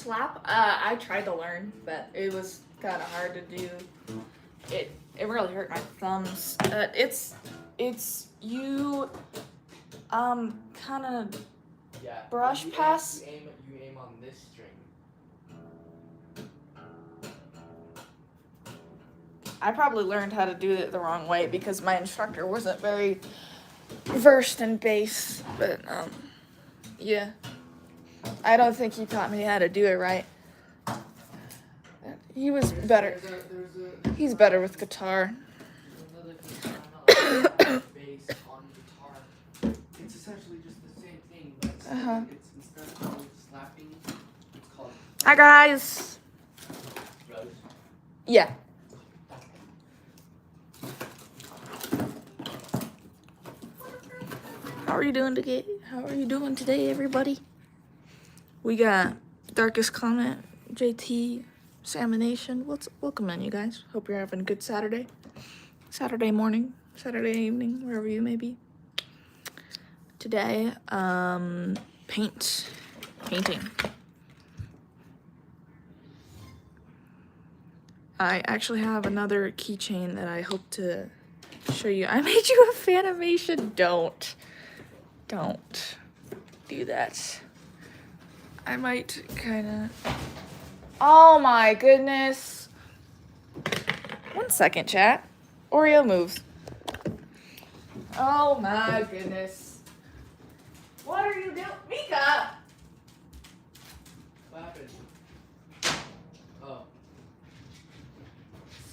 slap. I tried to learn, but it was kind of hard to do. It really hurt my thumbs. It's you kind of brush pass. You aim on this string. I probably learned how to do it the wrong way because my instructor wasn't very versed in bass, but yeah. I don't think he taught me how to do it right. He was better. He's better with guitar. Bass on guitar. It's essentially just the same thing, but it's instead of slapping, it's called. Hi guys. Rose. Yeah. How are you doing today? How are you doing today, everybody? We got Darkest Comment, JT, Salmonation. Welcome in, you guys. Hope you're having a good Saturday. Saturday morning, Saturday evening, wherever you may be. Today, painting. I actually have another keychain that I hope to show you. I made you a Fanimation. Don't do that. I might kind of. Oh my goodness. 1 second, chat. Oreo moves. Oh my goodness. What are you doing? Mika! What happened? Oh.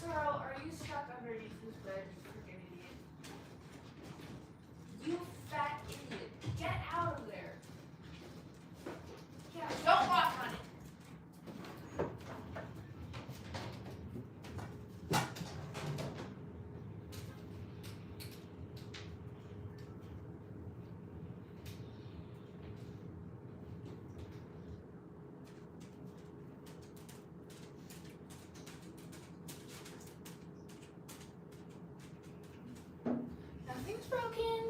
Sorrel, are you stuck underneath this bed, you freaking idiot? You fat idiot. Get out of there. Yeah, don't walk on it. Nothing's broken.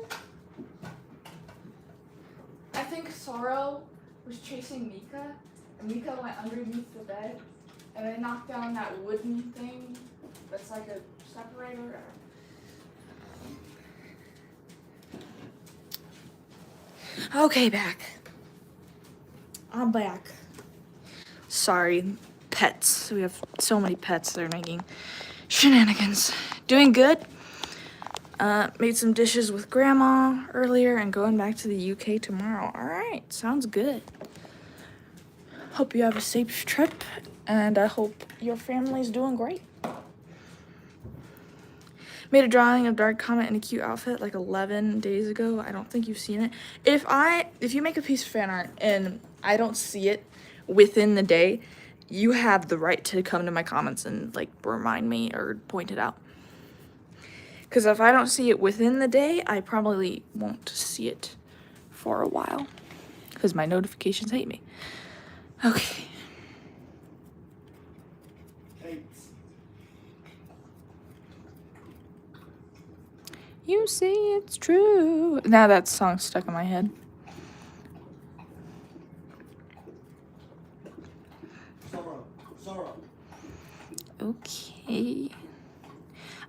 I think Sorrow was chasing Mika, and Mika went underneath the bed, and I knocked down that wooden thing that's like a separator. Okay, back. I'm back. Sorry, pets. We have so many pets that are making shenanigans. Doing good. Made some dishes with Grandma earlier and going back to the UK tomorrow. All right, sounds good. Hope you have a safe trip, and I hope your family's doing great. Made a drawing of Dark Comet in a cute outfit like 11 days ago. I don't think you've seen it. If you make a piece of fan art and I don't see it within the day, you have the right to come to my comments and like remind me or point it out. Because if I don't see it within the day, I probably won't see it for a while. Because my notifications hate me. Okay. Thanks. You say it's true. Now that song's stuck in my head. Sorrow. Okay.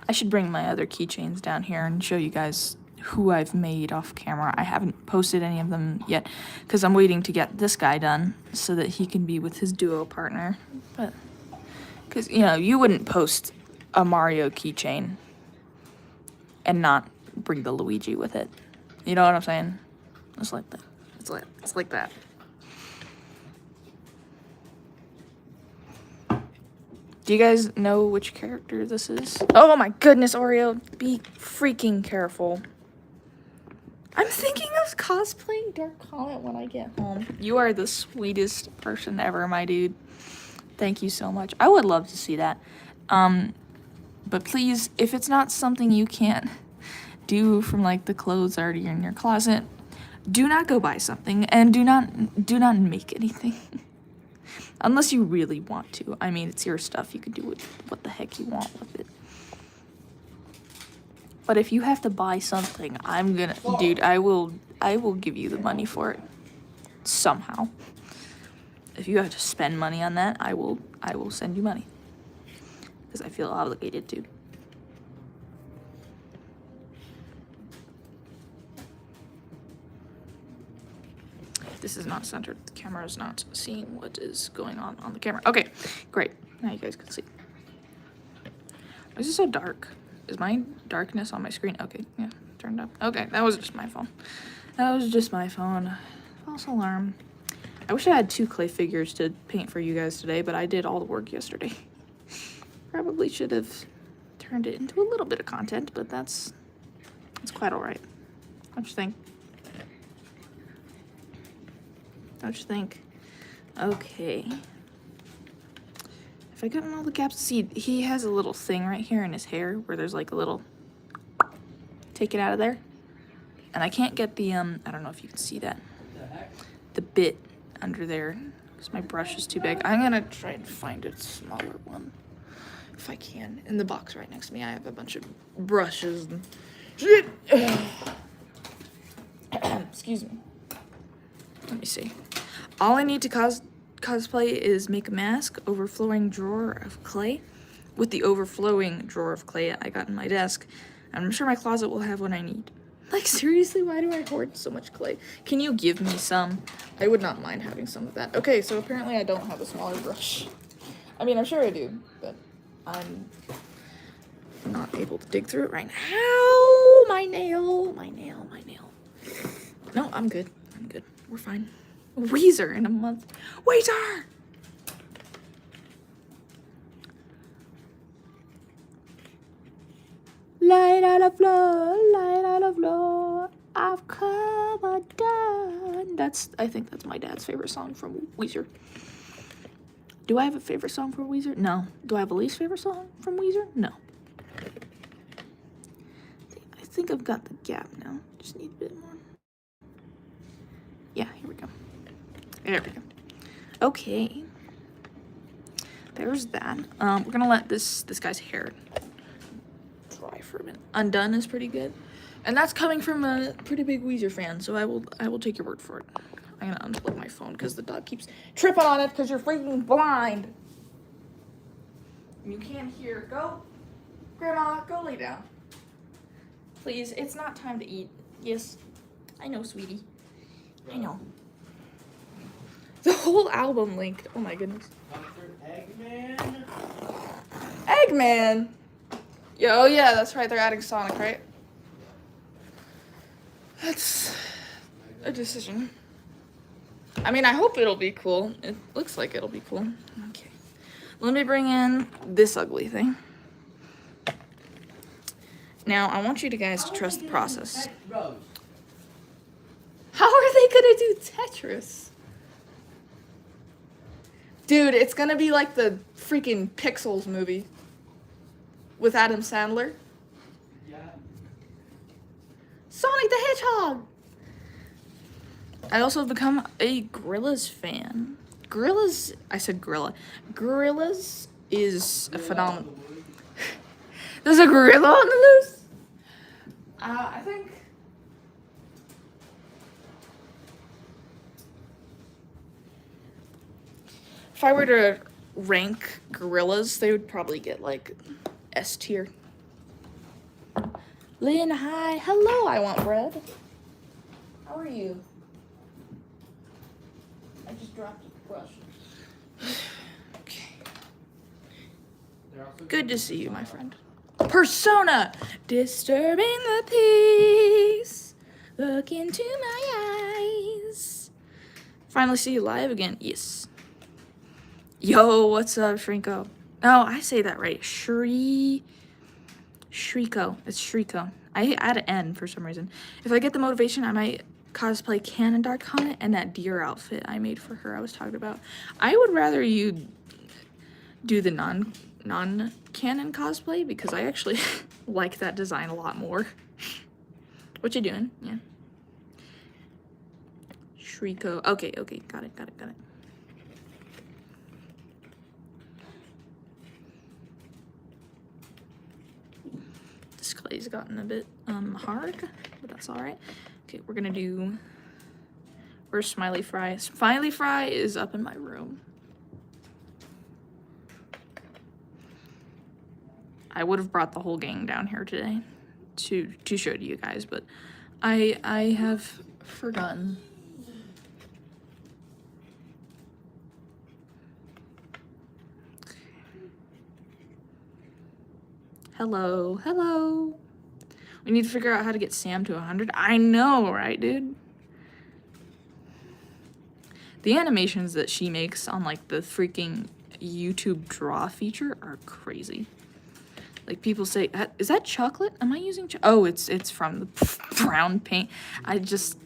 I should bring my other keychains down here and show you guys who I've made off camera. I haven't posted any of them yet because I'm waiting to get this guy done so that he can be with his duo partner. But because you wouldn't post a Mario keychain and not bring the Luigi with it. You know what I'm saying? It's like that. It's like that. Do you guys know which character this is? Oh my goodness, Oreo. Be freaking careful. I'm thinking of cosplaying Dark Comet when I get home. You are the sweetest person ever, my dude. Thank you so much. I would love to see that. But please, if it's not something you can't do from like the clothes already in your closet, do not go buy something and do not make anything. Unless you really want to. I mean, it's your stuff. You can do what the heck you want with it. But if you have to buy something, dude, I will give you the money for it. Somehow. if you have to spend money on that, I will send you money. Because I feel obligated to. This is not centered. The camera is not seeing what is going on the camera. Okay, great. Now you guys can see. Why is it so dark? Is my darkness on my screen? Okay, yeah, turned up. Okay, that was just my phone. That was just my phone. False alarm. I wish I had 2 clay figures to paint for you guys today, but I did all the work yesterday. Probably should have turned it into a little bit of content, but that's quite all right. What you think? What you think? Okay. If I got in all the gaps, see, he has a little thing right here in his hair where there's like a little, take it out of there. And I can't get the, I don't know if you can see that, the bit under there, because my brush is too big. I'm gonna try and find a smaller one, if I can. In the box right next to me, I have a bunch of brushes and shit. Excuse me. Let me see. All I need to cosplay is make a mask, overflowing drawer of clay. With the overflowing drawer of clay I got in my desk, I'm sure my closet will have what I need. Like, seriously, why do I hoard so much clay? Can you give me some? I would not mind having some of that. Okay, so apparently I don't have a smaller brush. I mean, I'm sure I do, but I'm not able to dig through it right now. Ow! My nail, my nail, my nail. No, I'm good. I'm good. We're fine. Weezer in a month. Waiter! Light on the floor, light on the floor, I've come undone. I think that's my dad's favorite song from Weezer. Do I have a favorite song from Weezer? No. Do I have a least favorite song from Weezer? No. I think I've got the gap now. Just need a bit more. Yeah, here we go. There we go. Okay. There's that. We're gonna let this guy's hair dry for a minute. Undone is pretty good. And that's coming from a pretty big Weezer fan, so I will take your word for it. I'm gonna unplug my phone because the dog keeps tripping on it because you're freaking blind. You can't hear. Go. Grandma, go lay down. Please, it's not time to eat. Yes. I know, sweetie. I know. The whole album linked. Oh my goodness. Eggman. Eggman. Oh yeah, that's right. They're adding Sonic, right? That's a decision. I mean, I hope it'll be cool. It looks like it'll be cool. Okay. Let me bring in this ugly thing. Now, I want you guys to trust the process. How are they gonna do Tetris? Dude, it's gonna be like the freaking Pixels movie with Adam Sandler. Yeah. Sonic the Hedgehog! I also have become a Gorillaz fan. Gorillaz, I said gorilla. Gorillaz is a phenomenon. There's a gorilla on the loose? I think... If I were to rank Gorillaz, they would probably get like S tier. Lynn, hi. Hello, I want bread. How are you? I just dropped a brush. Okay. Good to see you, my friend. Persona! Disturbing the peace. Look into my eyes. Finally see you live again. Yes. Yo, what's up, Shrinko? Oh, I say that right. Shriko. It's Shriko. I add an N for some reason. If I get the motivation, I might cosplay Canon Dark on it and that deer outfit I made for her I was talking about. I would rather you do the non-canon cosplay because I actually like that design a lot more. What you doing? Yeah. Shriko. Okay, got it. This clay's gotten a bit hard, but that's all right. Okay, we're gonna do Where's Smiley Fry? Smiley Fry is up in my room. I would have brought the whole gang down here today to show to you guys, but I have forgotten. Hello, hello. We need to figure out how to get Sam to 100. I know, right, dude? The animations that she makes on like the freaking YouTube draw feature are crazy. Like people say, is that chocolate? Am I using oh, it's from the brown paint. I just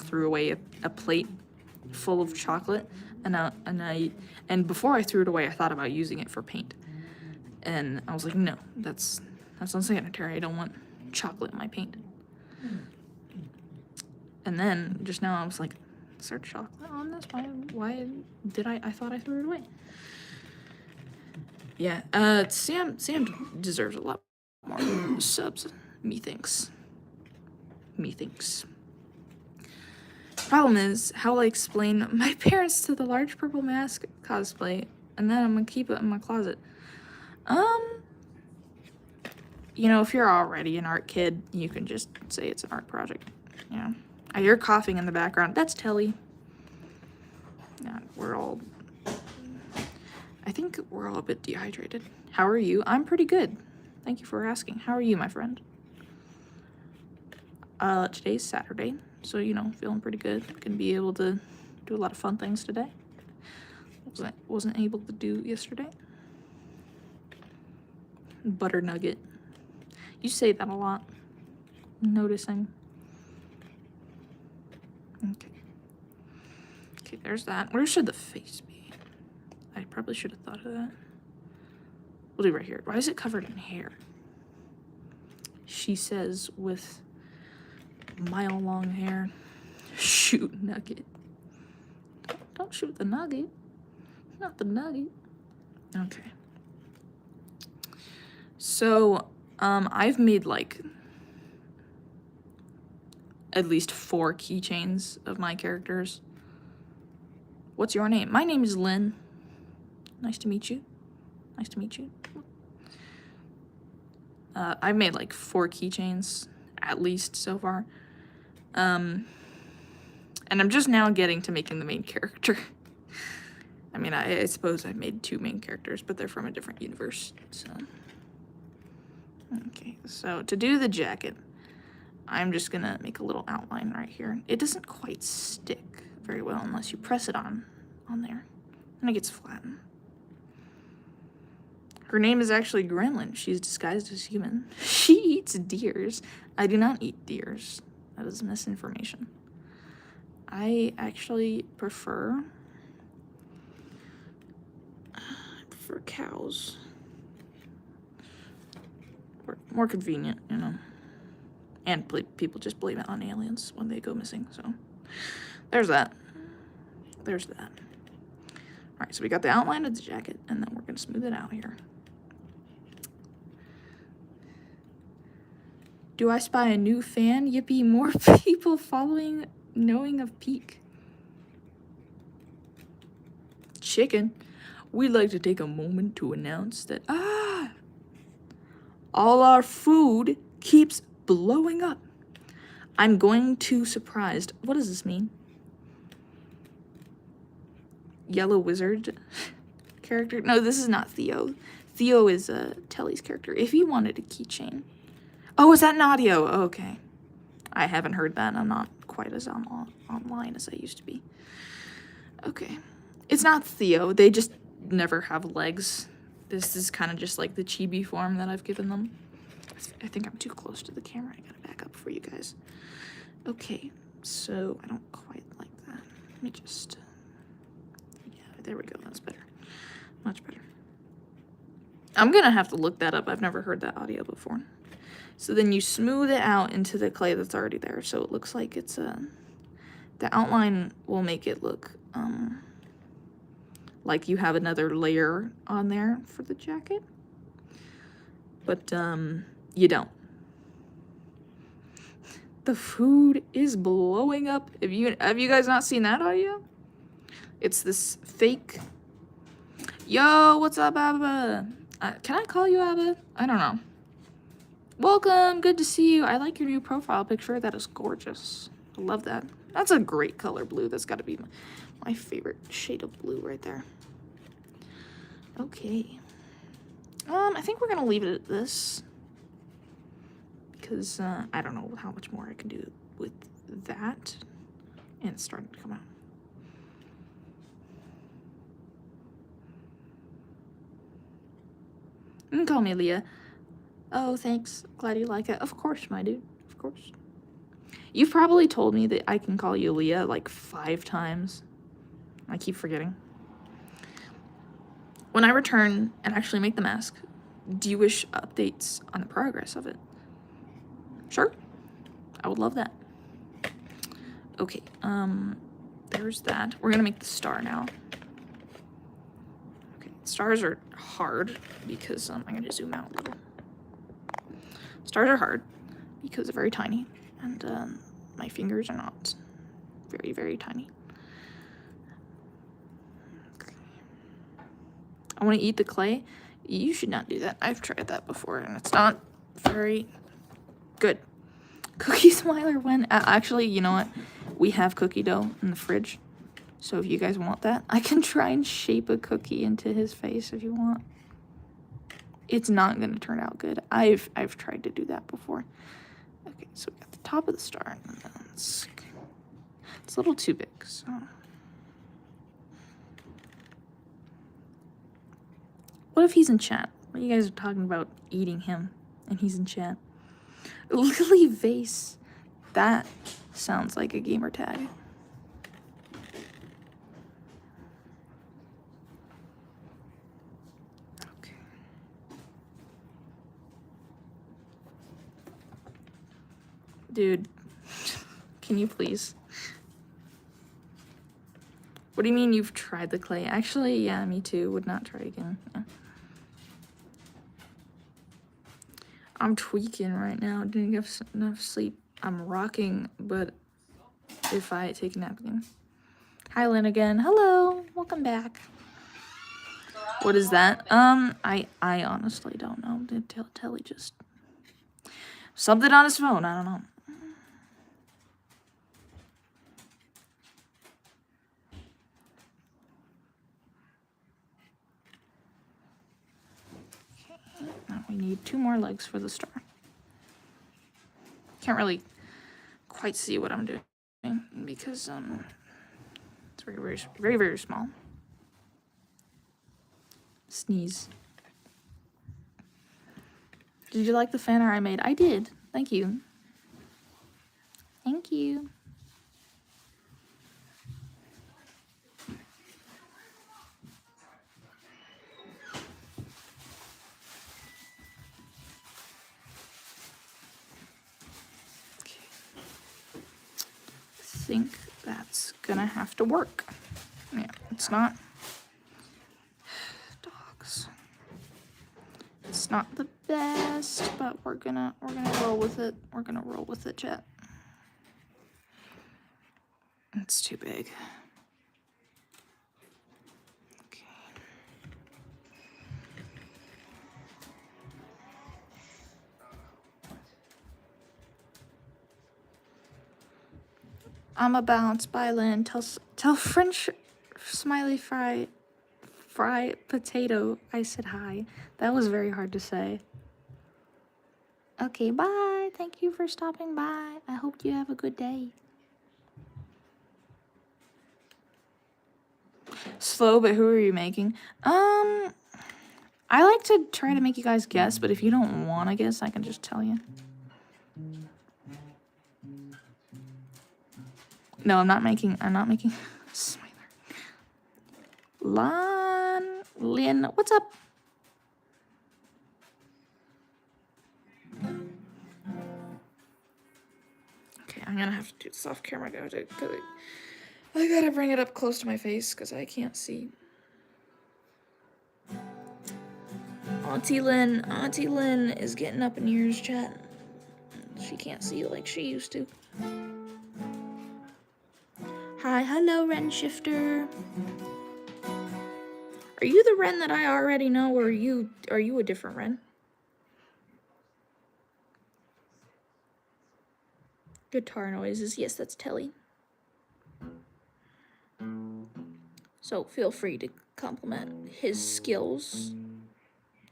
threw away a plate full of chocolate and before I threw it away, I thought about using it for paint. And I was like, no, that's unsanitary. I don't want chocolate in my paint. And then just now I was like, is there chocolate on this? Why did I thought I threw it away? Yeah, Sam deserves a lot more subs, methinks. Problem is, how will I explain my parents to the large purple mask cosplay, and then I'm gonna keep it in my closet? You know, if you're already an art kid, you can just say it's an art project. Yeah. I hear coughing in the background. That's Telly. Yeah, I think we're all a bit dehydrated. How are you? I'm pretty good. Thank you for asking. How are you, my friend? Today's Saturday, so, you know, feeling pretty good. Gonna be able to do a lot of fun things today. Wasn't able to do yesterday. Butter nugget. You say that a lot. I'm noticing. Okay, there's that. Where should the face be? I probably should have thought of that. We'll do right here. Why is it covered in hair? She says with mile-long hair. Shoot nugget. Don't shoot the nugget. Not the nugget. Okay. So, I've made like at least 4 keychains of my characters. What's your name? My name is Lynn. Nice to meet you. Nice to meet you. I've made like 4 keychains at least so far. And I'm just now getting to making the main character. I mean, I suppose I've made 2 main characters, but they're from a different universe, so. Okay, so to do the jacket, I'm just gonna make a little outline right here. It doesn't quite stick very well unless you press it on there, and it gets flattened. Her name is actually Gremlin. She's disguised as human. She eats deers. I do not eat deers. That is misinformation. I actually prefer cows. More convenient, you know. And people just blame it on aliens when they go missing, so there's that. There's that. All right, so we got the outline of the jacket, and then we're gonna smooth it out here. Do I spy a new fan? Yippee, more people following, knowing of Peak. Chicken. We'd like to take a moment to announce that, all our food keeps blowing up. I'm going to surprised. What does this mean? Yellow Wizard character? No, this is not Theo. Theo is Telly's character. If you wanted a keychain. Oh, is that an audio? Okay. I haven't heard that. I'm not quite as online as I used to be. Okay. It's not Theo. They just never have legs. This is kind of just like the chibi form that I've given them. I think I'm too close to the camera. I gotta back up for you guys. Okay, so I don't quite like that. Let me just... Yeah, there we go. That's better. Much better. I'm gonna have to look that up. I've never heard that audio before. So then you smooth it out into the clay that's already there. So it looks like it's the outline will make it look like you have another layer on there for the jacket. But you don't. The food is blowing up. Have you guys not seen that audio? It's this fake. Yo, what's up, Abba? Can I call you Abba? I don't know. Welcome, good to see you. I like your new profile picture. That is gorgeous. I love that. That's a great color blue. That's got to be my favorite shade of blue right there. Okay. I think we're gonna leave it at this because I don't know how much more I can do with that, and it's starting to come out. You can call me Leah. Oh, thanks. Glad you like it. Of course, my dude. Of course. You've probably told me that I can call you Leah like 5 times. I keep forgetting. When I return and actually make the mask, do you wish updates on the progress of it? Sure. I would love that. Okay, there's that. We're gonna make the star now. Okay, stars are hard because, I'm gonna zoom out a little. Stars are hard because they're very tiny, and my fingers are not very, very tiny. Okay. I want to eat the clay. You should not do that. I've tried that before, and it's not very good. Cookie Smiler when actually, you know what? We have cookie dough in the fridge, so if you guys want that, I can try and shape a cookie into his face if you want. It's not gonna turn out good. I've tried to do that before. Okay, so we got the top of the star. It's a little too big, so. What if he's in chat? What you guys are talking about eating him, and he's in chat. Lily Vase. That sounds like a gamer tag. Okay. Dude, can you please? What do you mean you've tried the clay? Actually, yeah, me too. Would not try again. Yeah. I'm tweaking right now. Didn't get enough sleep. I'm rocking, but if I take a nap again. Hi, Lynn again. Hello. Welcome back. What is that? I honestly don't know. Did Telly just something on his phone? I don't know. Okay. Now we need 2 more legs for the star. Can't really quite see what I'm doing because it's very, very, very, very small. Sneeze. Did you like the fan art I made? I did. Thank you. Thank you. Okay. I think that's gonna have to work. Yeah, it's not. Dogs. It's not the best, but we're gonna roll with it. We're gonna roll with it, chat. It's too big. Okay. I'm a bounce. Bye, Lynn. Tell French smiley fry potato I said hi. That was very hard to say. Okay, bye. Thank you for stopping by. I hope you have a good day. Slow, but who are you making? I like to try to make you guys guess, but if you don't want to guess, I can just tell you. No, I'm not making Smiler. Lynn, what's up? Okay, I'm gonna have to do this off camera, guys. I gotta bring it up close to my face because I can't see. Auntie Lynn is getting up in years, chat. she can't see like she used to. Hi, hello, Ren Shifter. Are you the Ren that I already know, or are you a different Ren? Guitar noises. Yes, that's Telly. So feel free to compliment his skills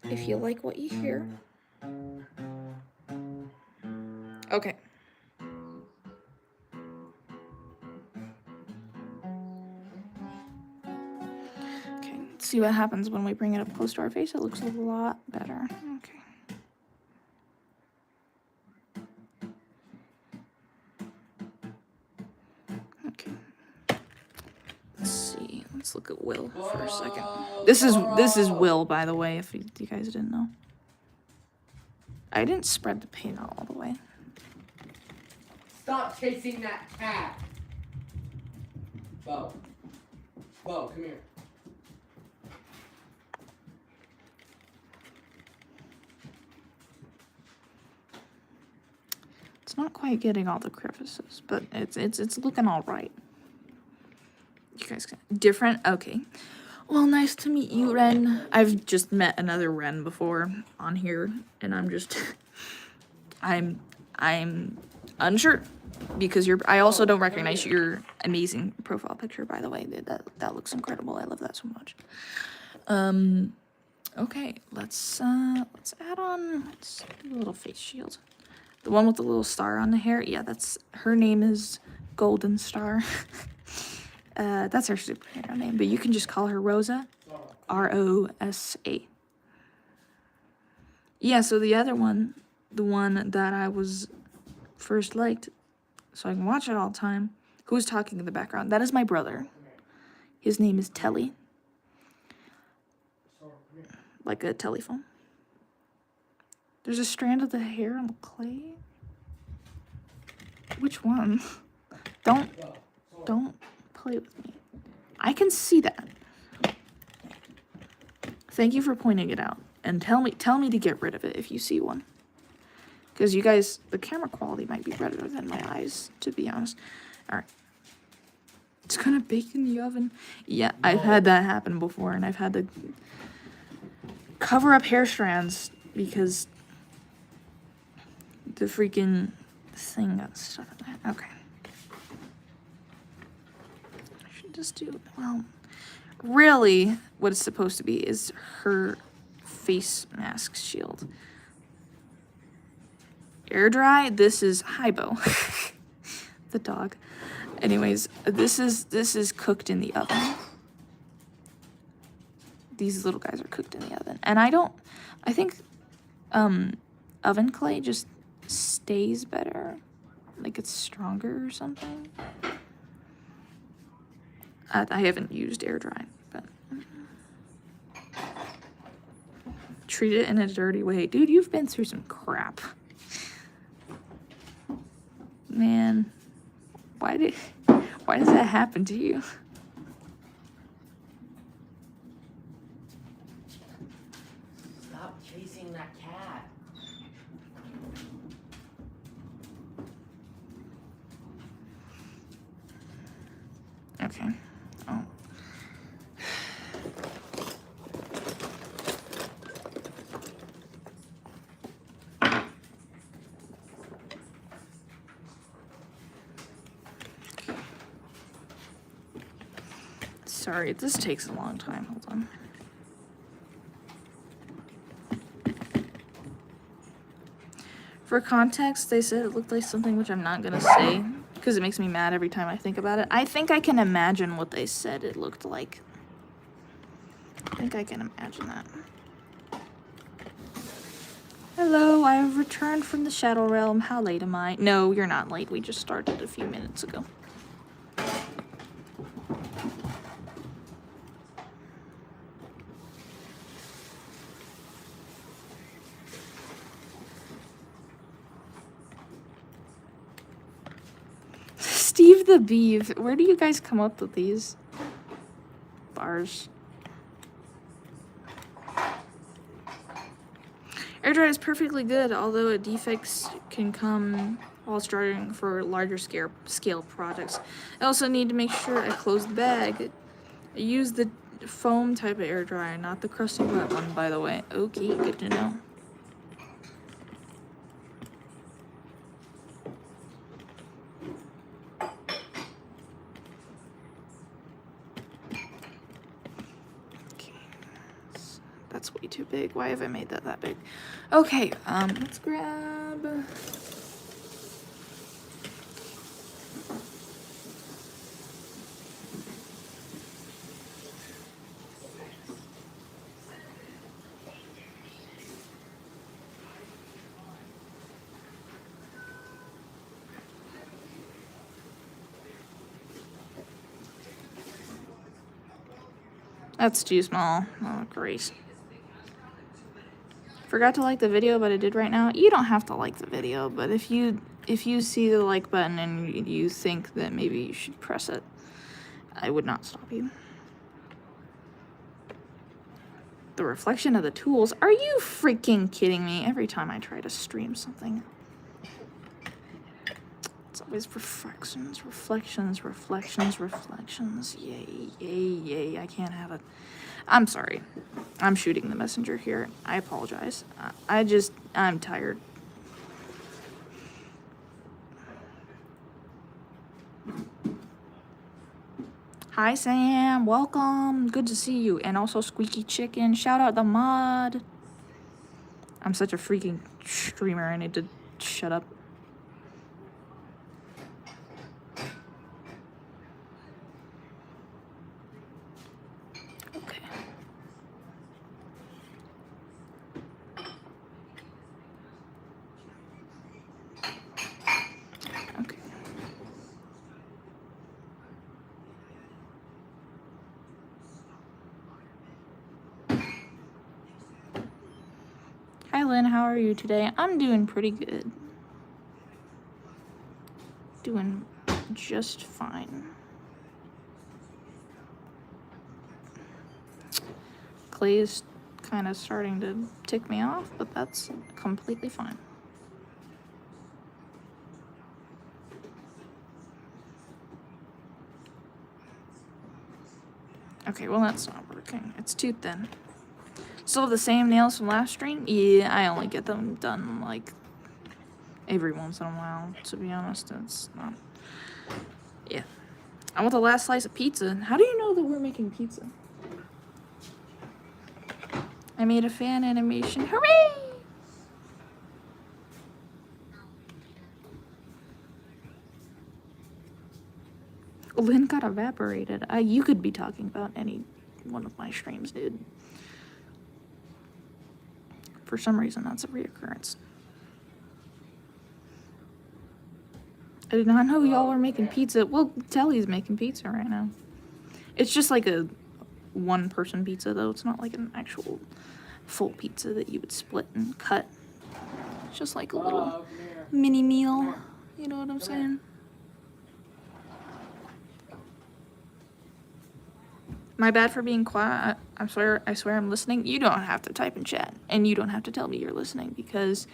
if you like what you hear. Okay. Okay, let's see what happens when we bring it up close to our face. It looks a lot better. Okay. Okay. Let's see. Let's look at Will for a second. This is Will, by the way, if you guys didn't know. I didn't spread the paint out all the way. Stop chasing that cat. Bo. Bo, come here. It's not quite getting all the crevices, but it's looking all right. You guys different? Okay. Well, nice to meet you, Ren. I've just met another Ren before on here, and I'm just I'm unsure because I also don't recognize your amazing profile picture, by the way. That looks incredible. I love that so much. Okay, let's add on a little face shield. The one with the little star on the hair. Yeah, her name is Golden Star. That's her superhero name, but you can just call her Rosa. Rosa. Yeah, so the other one, the one that I was first liked, so I can watch it all the time. Who's talking in the background? That is my brother. His name is Telly. Like a telephone. There's a strand of the hair on the clay. Which one? Don't play with me. I can see that. Thank you for pointing it out. And tell me to get rid of it if you see one. Because you guys, the camera quality might be better than my eyes, to be honest. Alright. It's gonna bake in the oven. Yeah, I've had that happen before, and I've had to cover up hair strands because the freaking thing got stuck in there. Okay. I should just do, well, really what it's supposed to be is her face mask shield. Air dry, this is Hybo. The dog. Anyways, this is cooked in the oven. These little guys are cooked in the oven. And I think oven clay just stays better. Like it's stronger or something. I haven't used air dry, but treat it in a dirty way. Dude, you've been through some crap. Man, why does that happen to you? Stop chasing that cat. Okay. Oh. Sorry, this takes a long time. Hold on. For context, they said it looked like something which I'm not gonna say because it makes me mad every time I think about it. I think I can imagine what they said it looked like. I think I can imagine that. Hello, I have returned from the Shadow Realm. How late am I? No, you're not late. We just started a few minutes ago. Steve the Beef. Where do you guys come up with these bars? Air dry is perfectly good, although defects can come while starting for larger scale projects. I also need to make sure I close the bag. I use the foam type of air dryer, not the crusty wet one, by the way. Okay, good to know. Okay, that's way too big. Why have I made that big? Okay, let's grab. That's too small. Oh, great. Forgot to like the video, but I did right now. You don't have to like the video, but if you see the like button and you think that maybe you should press it, I would not stop you. The reflection of the tools. Are you freaking kidding me? Every time I try to stream something, it's always reflections, reflections, reflections, reflections. Yay, yay, yay. I can't have it. I'm sorry. I'm shooting the messenger here. I apologize. I'm tired. Hi, Sam. Welcome. Good to see you. And also Squeaky Chicken. Shout out the mod. I'm such a freaking streamer. I need to shut up. Okay. Okay. Hi, Lynn. How are you today? I'm doing pretty good. Doing just fine. Clay's kind of starting to tick me off, but that's completely fine. Okay, well that's not working. It's too thin. Still have the same nails from last stream? Yeah, I only get them done like every once in a while, to be honest. It's not. Yeah. I want the last slice of pizza. How do you know that we're making pizza? I made a fan animation. Hooray! Lynn got evaporated. You could be talking about any one of my streams, dude. For some reason, that's a reoccurrence. I did not know y'all were making pizza. Well, Telly's making pizza right now. It's just like a one-person pizza, though. It's not like an actual full pizza that you would split and cut. It's just like a little mini meal. You know what I'm saying? My bad for being quiet. I swear I'm listening. You don't have to type in chat, and you don't have to tell me you're listening, because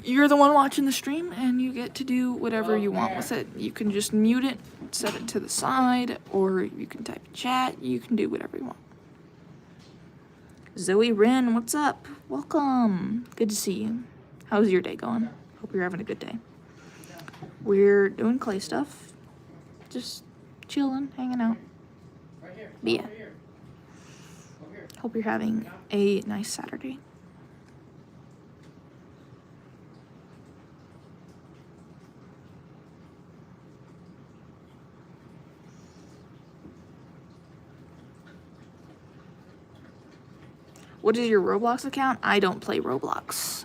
you're the one watching the stream, and you get to do whatever you want with it. You can just mute it, set it to the side, or you can type in chat. You can do whatever you want. Zoe Wren, what's up? Welcome. Good to see you. How's your day going? Hope you're having a good day. We're doing Clay stuff. Just chilling, hanging out. But yeah. Hope you're having a nice Saturday. What is your Roblox account? I don't play Roblox.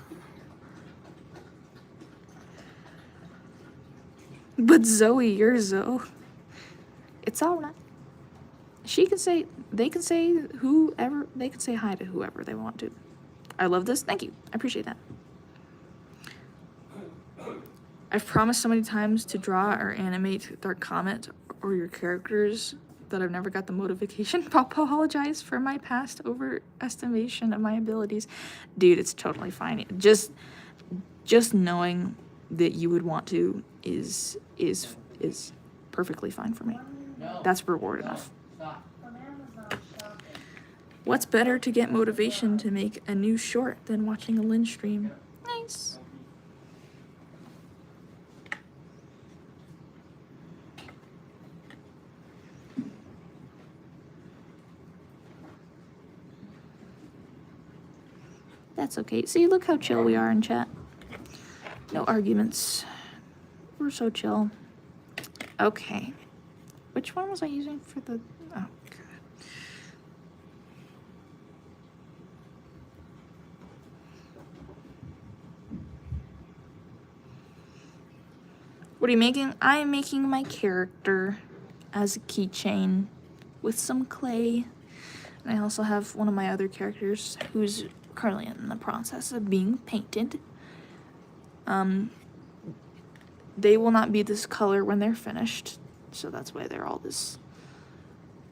But Zoe, you're Zoe. It's alright. She can say, they can say whoever, they can say hi to whoever they want to. I love this. Thank you. I appreciate that. I've promised so many times to draw or animate their comment or your characters, that I've never got the motivation. Apologize for my past overestimation of my abilities. Dude, it's totally fine. Just knowing that you would want to is perfectly fine for me. No. That's reward enough. Stop. What's better to get motivation to make a new short than watching a Lynn stream? Nice. That's okay. See, look how chill we are in chat. No arguments. We're so chill. Okay. Which one was I using for the... Oh, God. What are you making? I am making my character as a keychain with some clay. And I also have one of my other characters who's currently in the process of being painted. They will not be this color when they're finished, so that's why they're all this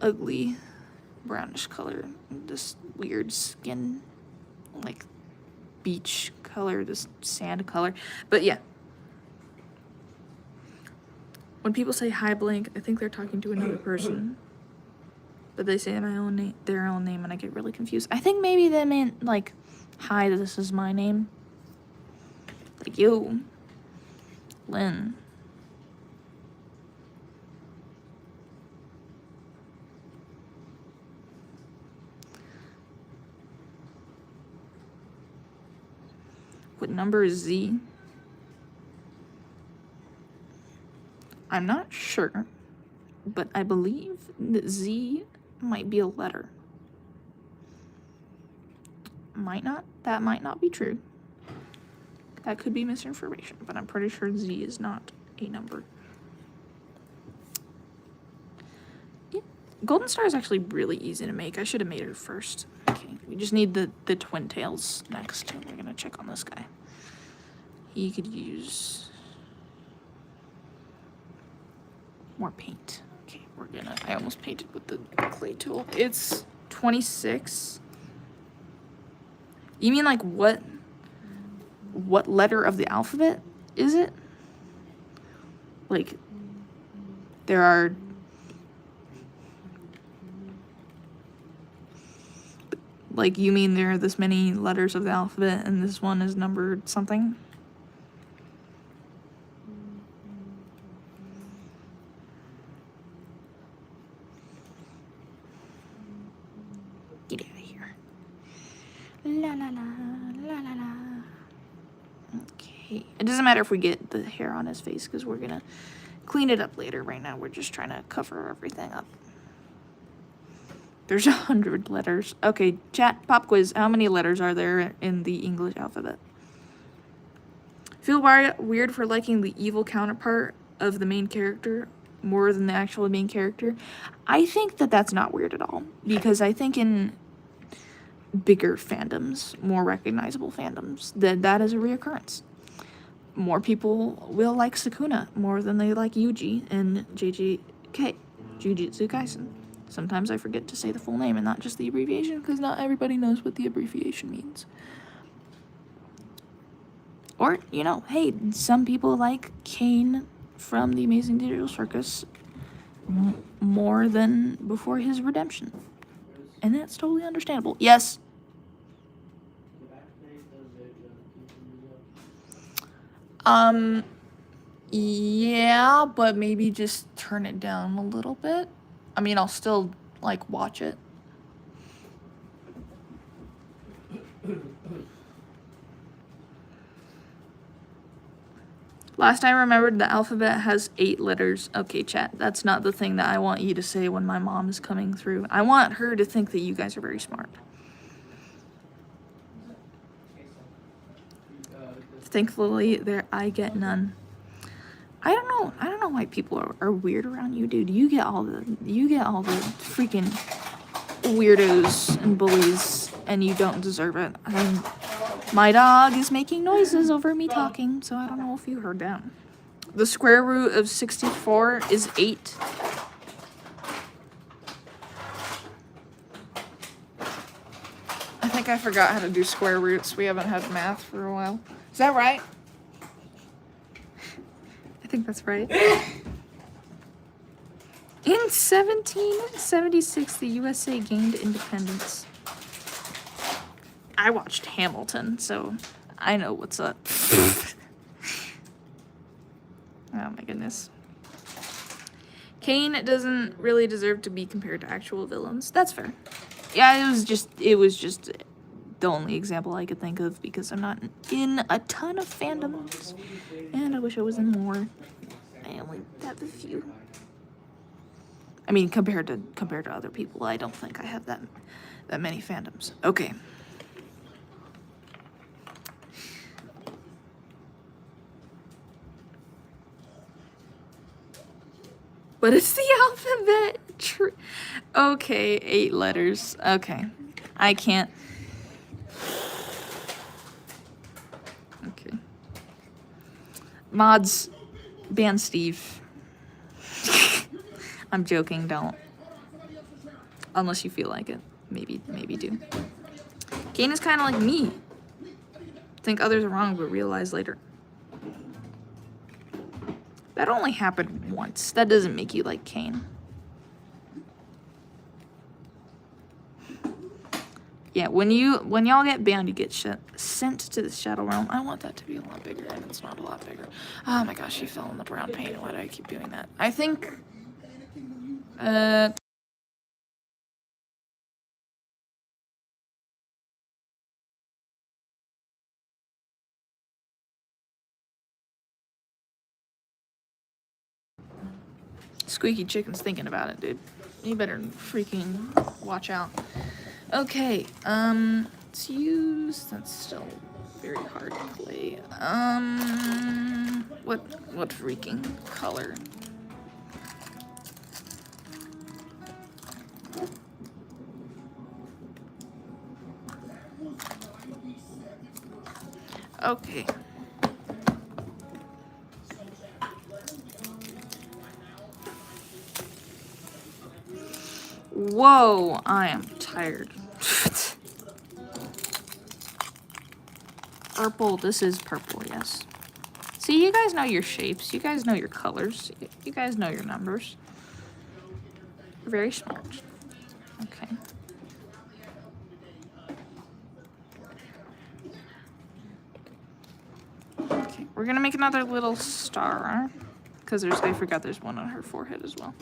ugly brownish color, this weird skin, like beach color, this sand color. But yeah, when people say hi blank, I think they're talking to another person, but they say my own name, their own name, and I get really confused. I think maybe they meant like, hi, this is my name. Like, yo, Lynn. What number is Z? I'm not sure, but I believe that Z might be a letter. That might not be true. That could be misinformation, but I'm pretty sure Z is not a number. Yeah. Golden Star is actually really easy to make. I should have made her first. Okay, we just need the twin tails next. We're gonna check on this guy. He could use more paint. Okay, I almost painted with the clay tool. It's 26. You mean like what letter of the alphabet is it? Like, there are... Like, you mean there are this many letters of the alphabet and this one is numbered something? Get out of here. La la la, la la la. Okay. It doesn't matter if we get the hair on his face because we're gonna clean it up later. Right now we're just trying to cover everything up. There's 100 letters. Okay, chat, pop quiz. How many letters are there in the English alphabet? Feel weird for liking the evil counterpart of the main character more than the actual main character? I think that that's not weird at all, because I think in bigger fandoms, more recognizable fandoms, that is a reoccurrence. More people will like Sukuna more than they like Yuji and JJK, Jujutsu Kaisen. Sometimes I forget to say the full name and not just the abbreviation, because not everybody knows what the abbreviation means. Or, you know, hey, some people like Kane from The Amazing Digital Circus more than before his redemption. And that's totally understandable. Yes? Yeah, but maybe just turn it down a little bit. I mean, I'll still, like, watch it. Last I remembered, the alphabet has 8 letters. Okay, chat, that's not the thing that I want you to say when my mom is coming through. I want her to think that you guys are very smart. Thankfully, I get none. I don't know why people are weird around you, dude. You get all the freaking weirdos and bullies, and you don't deserve it. My dog is making noises over me talking, so I don't know if you heard that. The square root of 64 is 8. think I forgot how to do square roots. We haven't had math for a while. Is that right? I think that's right. In 1776, the USA gained independence. I watched Hamilton, so I know what's up. Oh my goodness. Kane doesn't really deserve to be compared to actual villains. That's fair. Yeah, it was just the only example I could think of because I'm not in a ton of fandoms, and I wish I was in more. I only have a few. I mean, compared to other people, I don't think I have that many fandoms. Okay. What is the alphabet? Okay, 8 letters. Okay. I can't. Okay. Mods, ban Steve. I'm joking, don't. Unless you feel like it. Maybe do. Kane is kind of like me. Think others are wrong, but realize later. That only happened once. That doesn't make you like Kane. Yeah, when y'all get banned, you get sent to the Shadow Realm. I want that to be a lot bigger, and it's not a lot bigger. Oh my gosh, she fell in the brown paint. Why do I keep doing that? I think... Squeaky Chicken's thinking about it, dude. You better freaking watch out. Okay, let's use... That's still very hard clay. What freaking color? Okay. Whoa, I am tired. Purple, this is purple, yes. See, you guys know your shapes. You guys know your colors. You guys know your numbers. You're very smart. Okay. Okay, we're gonna make another little star. Because I forgot there's one on her forehead as well.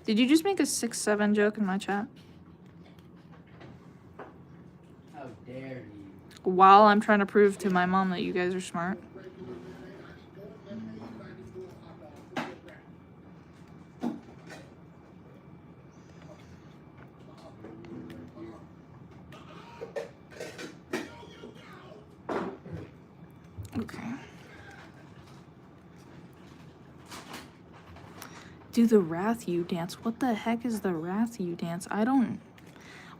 Did you just make a 6'7" joke in my chat? How dare you? While I'm trying to prove to my mom that you guys are smart. Okay. Do the Wrath You dance. What the heck is the Wrath You dance? I don't...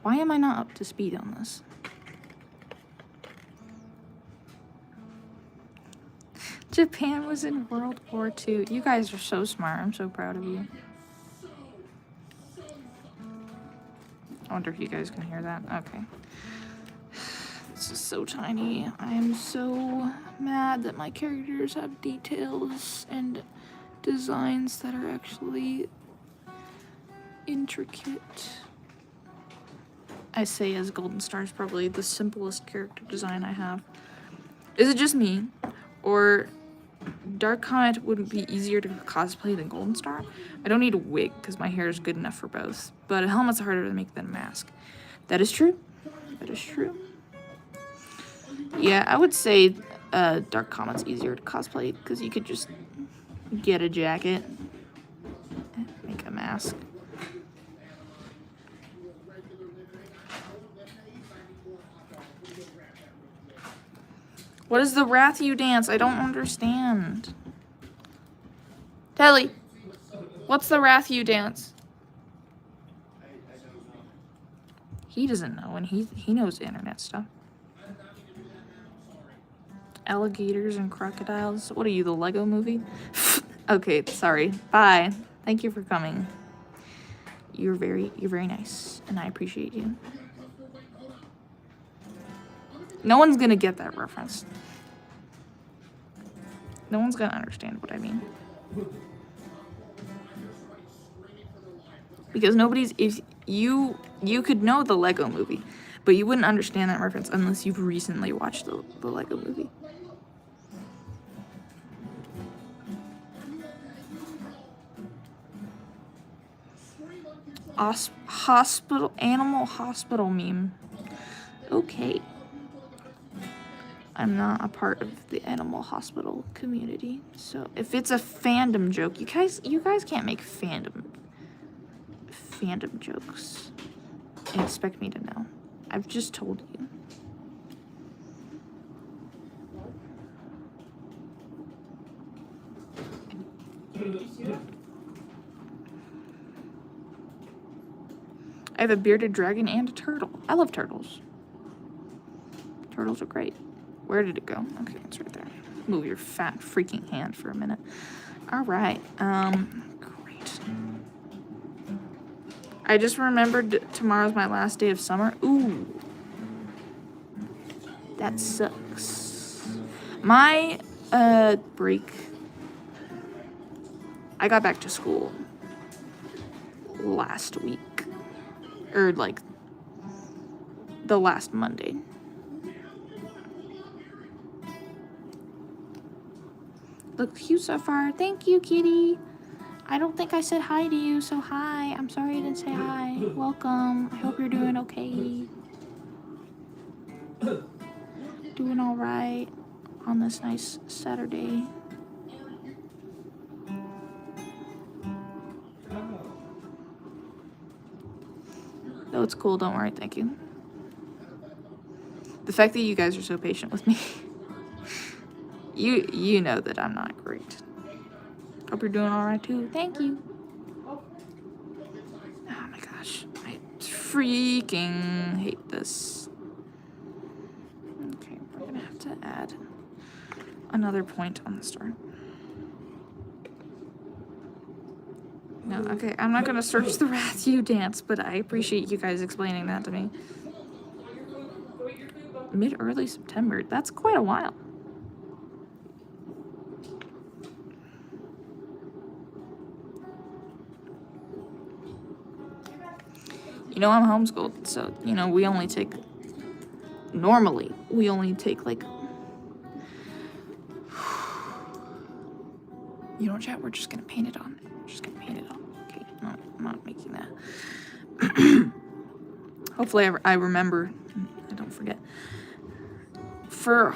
Why am I not up to speed on this? Japan was in World War II. You guys are so smart. I'm so proud of you. I wonder if you guys can hear that. Okay. This is so tiny. I am so mad that my characters have details and designs that are actually intricate. I say as Golden Star is probably the simplest character design I have. Is it just me? Or Dark Comet wouldn't be easier to cosplay than Golden Star? I don't need a wig because my hair is good enough for both. But a helmet's harder to make than a mask. That is true. That is true. Yeah, I would say Dark Comet's easier to cosplay because you could just get a jacket, make a mask. What is the Wrath You dance? I don't understand. Telly, what's the Wrath You dance? He doesn't know, and he knows internet stuff. Alligators and crocodiles. What are you, the Lego movie? Okay, sorry. Bye. Thank you for coming. You're very nice, and I appreciate you. No one's gonna get that reference. No one's gonna understand what I mean. Because nobody's, if you could know the Lego movie, but you wouldn't understand that reference unless you've recently watched the Lego movie. Animal hospital meme. Okay. I'm not a part of the animal hospital community, so if it's a fandom joke, you guys can't make fandom jokes and expect me to know. I've just told you. I have a bearded dragon and a turtle. I love turtles. Turtles are great. Where did it go? Okay, it's right there. Move your fat freaking hand for a minute. All right. Great. I just remembered tomorrow's my last day of summer. Ooh. That sucks. My break. I got back to school last week. Or like the last Monday. Look cute so far. Thank you, kitty. I don't think I said hi to you, so hi. I'm sorry I didn't say hi. Welcome. I hope you're doing okay. Doing all right on this nice Saturday. No, it's cool. Don't worry. Thank you. The fact that you guys are so patient with me. You know that I'm not great. Hope you're doing all right too. Thank you. Oh my gosh. I freaking hate this. Okay, we're gonna have to add another point on the start. No, okay, I'm not gonna search the Rathu dance, but I appreciate you guys explaining that to me. Mid-early September. That's quite a while. You know, I'm homeschooled, so, you know, normally, we only take, like, you know, chat, we're just gonna paint it on. Okay, no, I'm not making that. Hopefully I remember, I don't forget. For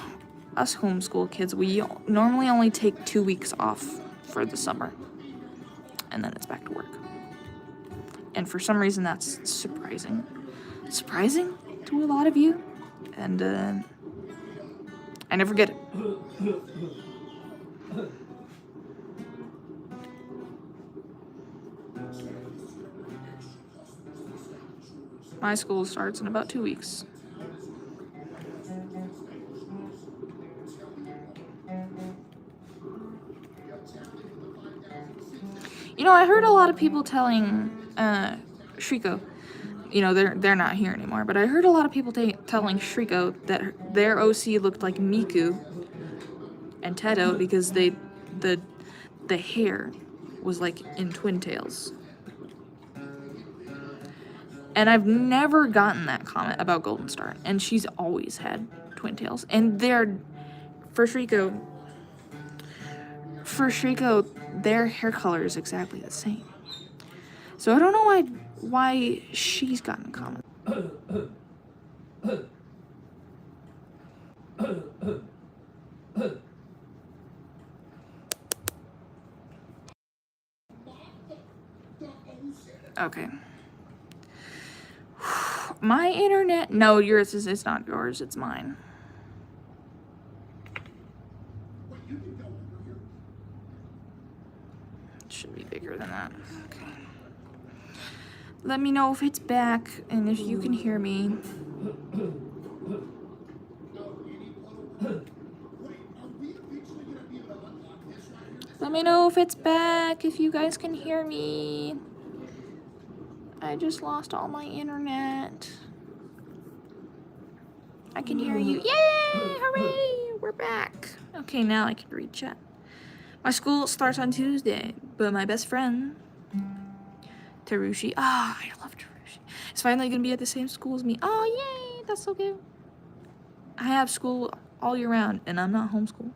us homeschool kids, we normally only take 2 weeks off for the summer, and then it's back to work. And for some reason, that's surprising to a lot of you, and I never get it. My school starts in about 2 weeks. You know, I heard a lot of people telling Shriko, you know, they're not here anymore, but I heard a lot of people telling Shriko that their OC looked like Miku and Teto because the hair was like in twin tails. And I've never gotten that comment about Golden Star, and she's always had twin tails. And for Shriko, their hair color is exactly the same. So I don't know why she's gotten a comment. Okay. My internet, no, yours is, it's not yours, it's mine. It should be bigger than that. Okay. Let me know if it's back and if you can hear me. Let me know if it's back, if you guys can hear me. I just lost all my internet. I can hear you. Yay! Hooray! We're back. Okay, now I can read chat. My school starts on Tuesday, but my best friend, Terushi, I love Terushi, is finally gonna be at the same school as me. Oh, yay! That's so cute. I have school all year round, and I'm not homeschooled.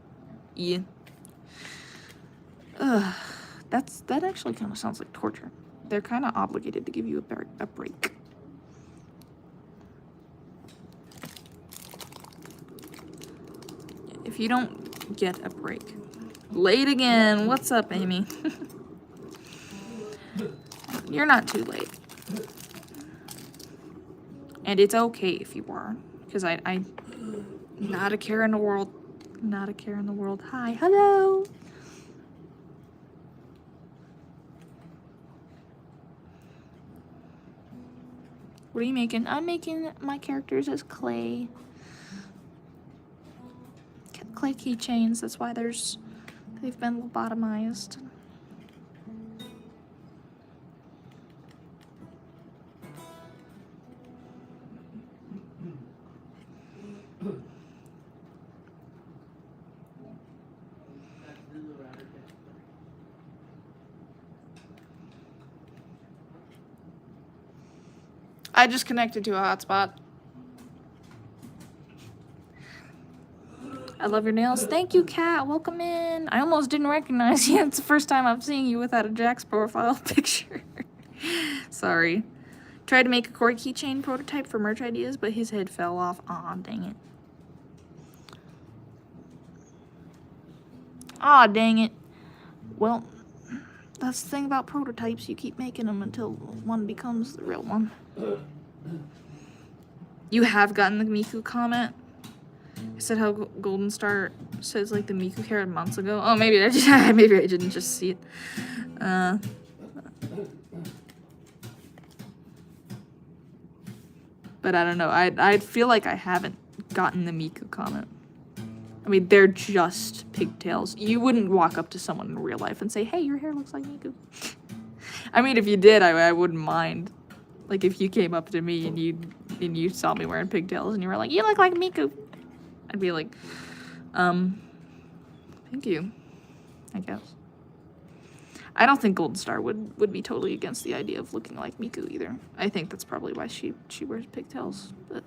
Yeah. Ugh. That actually kind of sounds like torture. They're kind of obligated to give you a break. If you don't get a break. Late again. What's up, Amy? You're not too late. And it's okay if you are. Because I not a care in the world. Not a care in the world. Hi. Hello. What are you making? I'm making my characters as clay. Clay keychains. That's why they've been lobotomized. I just connected to a hotspot. I love your nails. Thank you, Kat. Welcome in. I almost didn't recognize you. It's the first time I'm seeing you without a Jack's profile picture. Sorry. Tried to make a Corey keychain prototype for merch ideas, but his head fell off. Aw, dang it. Aw, dang it. Well, that's the thing about prototypes. You keep making them until one becomes the real one. You have gotten the Miku comment? I said how Golden Star says like the Miku carrot months ago. Oh, maybe I didn't just see it. But I don't know. I feel like I haven't gotten the Miku comment. I mean, they're just pigtails. You wouldn't walk up to someone in real life and say, "Hey, your hair looks like Miku." I mean, if you did, I wouldn't mind. Like if you came up to me and you saw me wearing pigtails and you were like, "You look like Miku," I'd be like, thank you, I guess. I don't think Golden Star would be totally against the idea of looking like Miku either. I think that's probably why she wears pigtails. But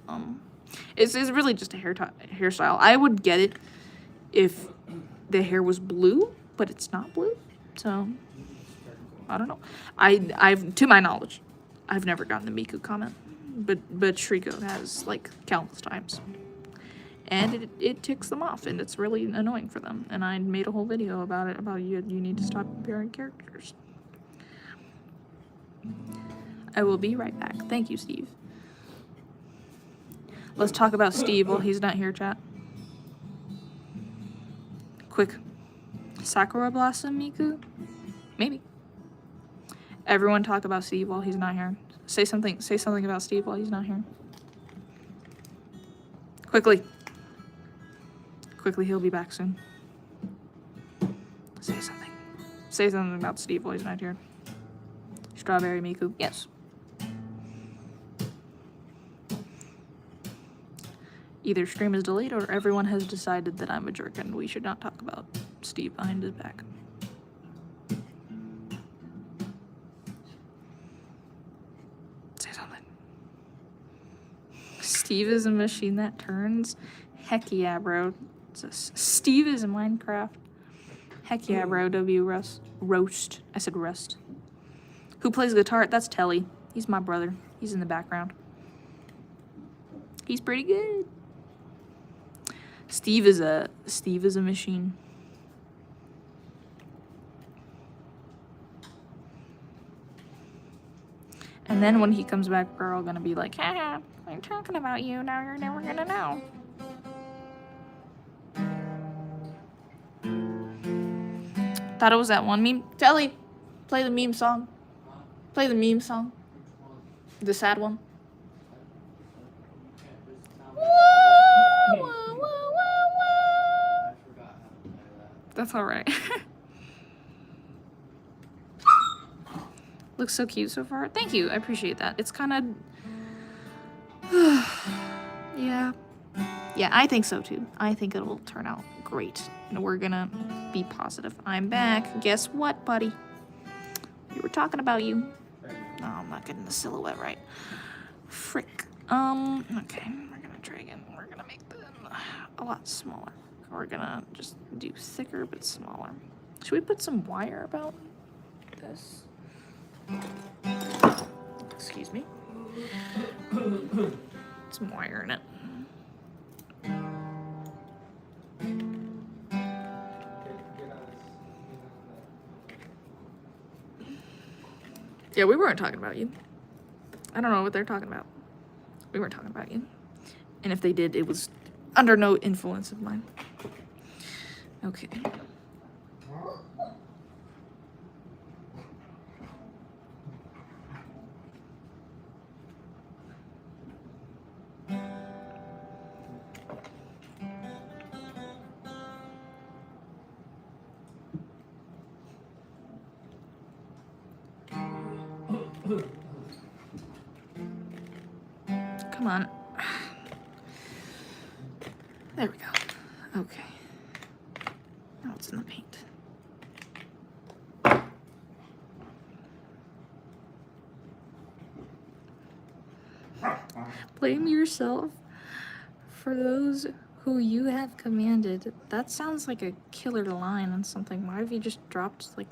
it's really just a hairstyle. I would get it if the hair was blue, but it's not blue. So I don't know. I've to my knowledge, I've never gotten the Miku comment, but Shriko has like countless times. And it ticks them off, and it's really annoying for them. And I made a whole video about it, about you need to stop comparing characters. I will be right back. Thank you, Steve. Let's talk about Steve while he's not here, chat. Quick. Sakura Blossom Miku? Maybe. Everyone talk about Steve while he's not here. Say something about Steve while he's not here. Quickly. Quickly, he'll be back soon. Say something. Say something about Steve while he's not here. Strawberry Miku. Yes. Either stream is delayed or everyone has decided that I'm a jerk and we should not talk about Steve behind his back. Say something. Steve is a machine that turns? Heck yeah, bro. Steve is in Minecraft. Heck yeah, bro. Roast. I said rust. Who plays guitar? That's Telly. He's my brother. He's in the background. He's pretty good. Steve is a machine. And then when he comes back, we're all gonna be like, "Ha, I'm talking about you. Now you're never gonna know." Thought it was that one meme. Telly, play the meme song. Play the meme song. The sad one. That's alright. Looks so cute so far. Thank you. I appreciate that. It's kind of... yeah. Yeah, I think so too. I think it'll turn out great. And we're gonna be positive. I'm back. Guess what, buddy? We were talking about you. No, I'm not getting the silhouette right. Frick. Okay. We're gonna try again. We're gonna make them a lot smaller. We're gonna just do thicker but smaller. Should we put some wire about this? Excuse me. Some wire in it. Yeah, we weren't talking about you. I don't know what they're talking about. We weren't talking about you. And if they did, it was under no influence of mine. Okay. Come on. There we go. Okay. Now it's in the paint. Blame yourself for those who you have commanded. That sounds like a killer line on something. Why have you just dropped like...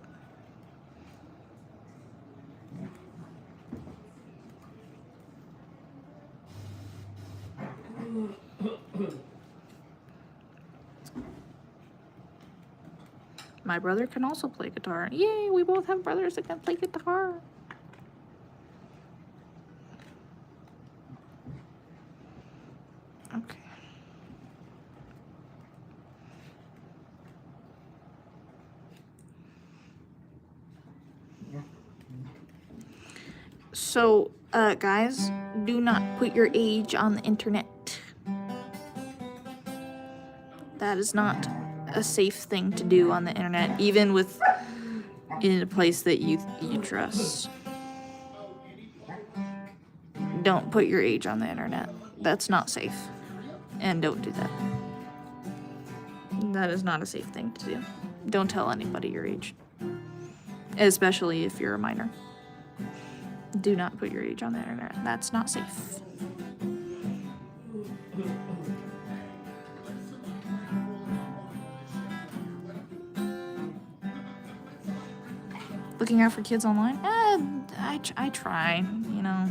My brother can also play guitar. Yay, we both have brothers that can play guitar. Okay. So, guys, do not put your age on the internet. That is not a safe thing to do on the internet, even with in a place that you trust. Don't put your age on the internet. That's not safe. And don't do that. That is not a safe thing to do. Don't tell anybody your age. Especially if you're a minor. Do not put your age on the internet. That's not safe. Looking out for kids online? I try, you know.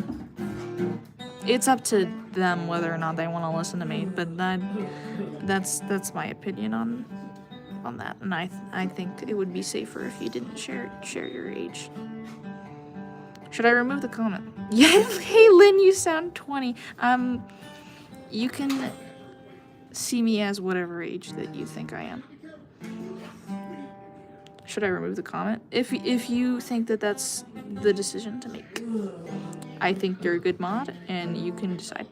It's up to them whether or not they want to listen to me, but that's my opinion on that. And I think it would be safer if you didn't share your age. Should I remove the comment? Yeah, hey Lynn, you sound 20. You can see me as whatever age that you think I am. Should I remove the comment? If you think that that's the decision to make. I think you're a good mod, and you can decide.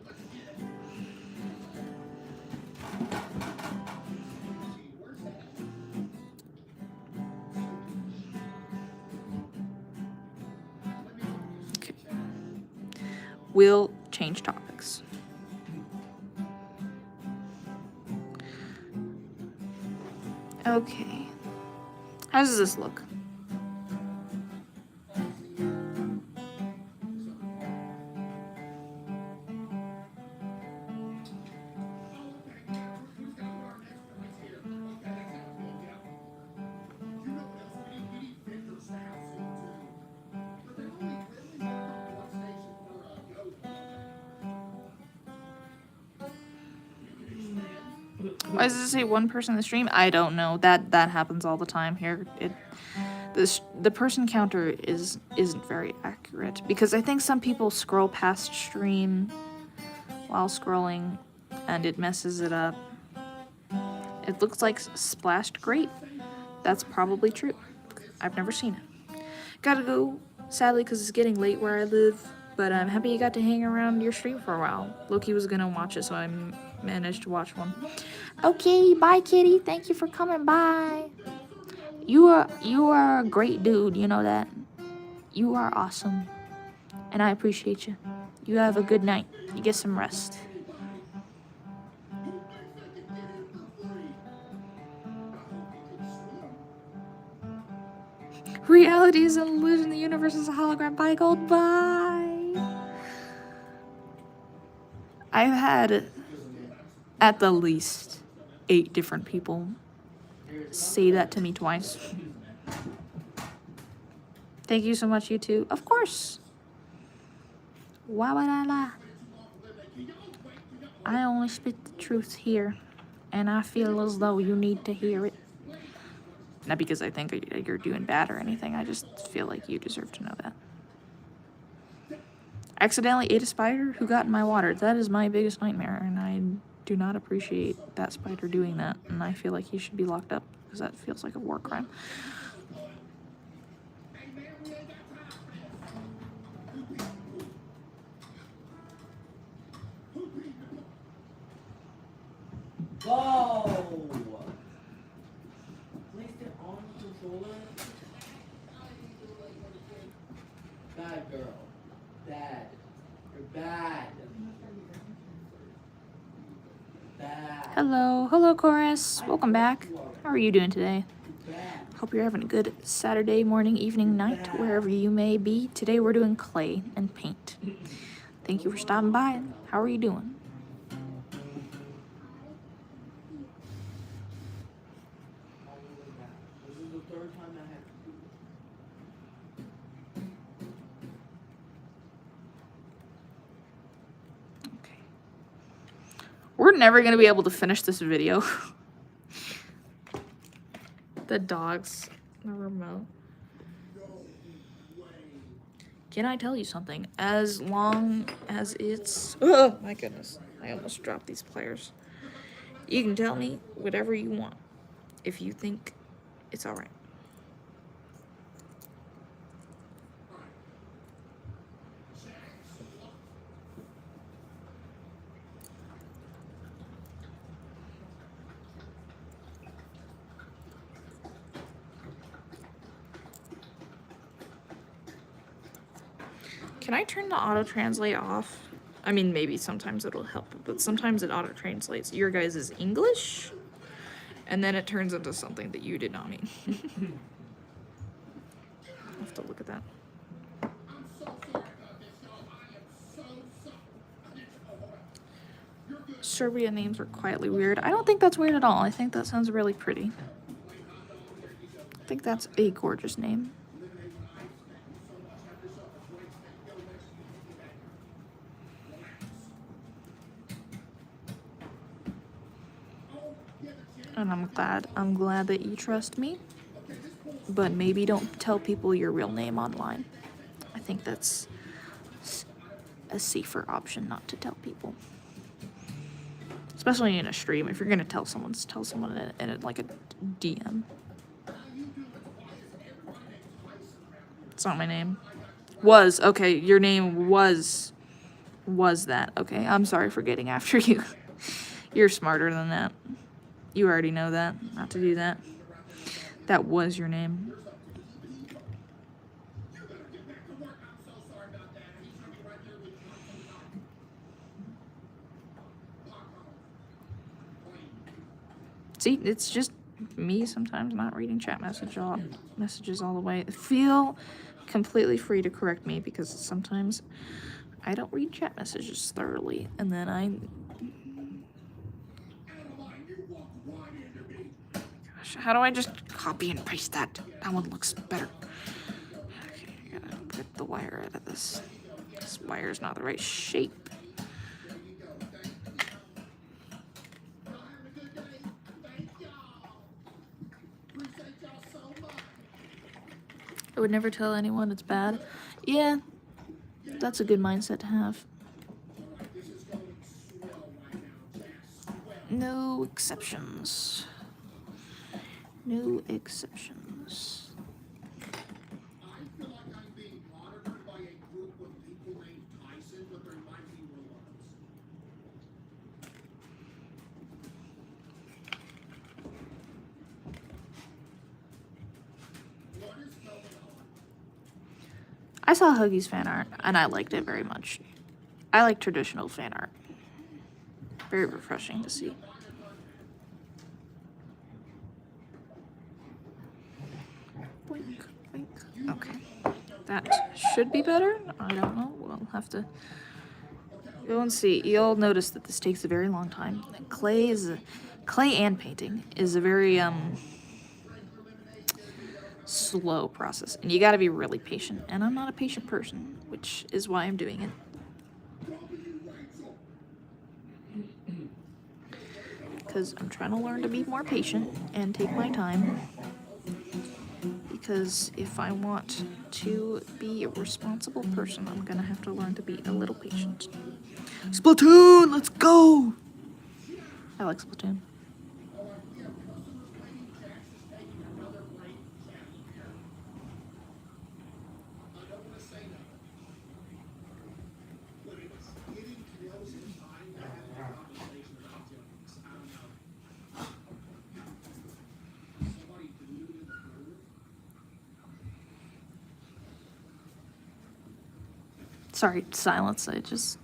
Okay. We'll change topics. Okay. How does this look? Why does it say one person in the stream? I don't know. That happens all the time here. The person counter isn't very accurate because I think some people scroll past stream while scrolling and it messes it up. It looks like splashed grape. That's probably true. I've never seen it. Gotta go, sadly, because it's getting late where I live, but I'm happy you got to hang around your stream for a while. Loki was gonna watch it, so I managed to watch one. Okay, bye, kitty. Thank you for coming by. You are a great dude, you know that. You are awesome. And I appreciate you. You have a good night. You get some rest. Reality is an illusion. The universe is a hologram. Bye, gold. Bye. I've had at the least 8 different people say that to me twice. Thank you so much, you two. Of course. Why would I lie? I only spit the truth here, and I feel as though you need to hear it. Not because I think you're doing bad or anything, I just feel like you deserve to know that. Accidentally ate a spider who got in my water. That is my biggest nightmare, and I do not appreciate that spider doing that, and I feel like he should be locked up, because that feels like a war crime. Whoa! Placed it on the controller. Bad girl. Bad. You're bad. Bad. Hello, Chorus. Welcome back. How are you doing today? Bad. Hope you're having a good Saturday morning, evening, night, wherever you may be. Today we're doing clay and paint. Thank you for stopping by. How are you doing? This is the third time I had to do it. Okay. We're never going to be able to finish this video. The dogs, the remote. Can I tell you something? As long as it's... Oh, my goodness. I almost dropped these pliers. You can tell me whatever you want if you think it's all right. Can I turn the auto-translate off? I mean, maybe sometimes it'll help, but sometimes it auto-translates your guys' English, and then it turns into something that you did not mean. I'll have to look at that. Serbia names are quietly weird. I don't think that's weird at all. I think that sounds really pretty. I think that's a gorgeous name. And I'm glad that you trust me, but maybe don't tell people your real name online. I think that's a safer option not to tell people. Especially in a stream. If you're gonna tell someone in like a DM. It's not my name. Was, okay, your name was that. Okay, I'm sorry for getting after you. You're smarter than that. You already know that, not to do that. That was your name. See, it's just me sometimes not reading chat messages all the way. Feel completely free to correct me, because sometimes I don't read chat messages thoroughly, and then how do I just copy and paste that? That one looks better. Okay, I gotta put the wire out of this. This wire's not the right shape. I would never tell anyone it's bad. Yeah, that's a good mindset to have. No exceptions. No exceptions. I saw Huggies fan art, and I liked it very much. I like traditional fan art. Very refreshing to see. Boink, boink. Okay. That should be better. I don't know. We'll have to go and see. You'll notice that this takes a very long time. Clay and painting is a very slow process, and you got to be really patient. And I'm not a patient person, which is why I'm doing it. Because I'm trying to learn to be more patient and take my time. Because if I want to be a responsible person, I'm gonna have to learn to be a little patient. Splatoon, let's go! I like Splatoon. Sorry, silence. I just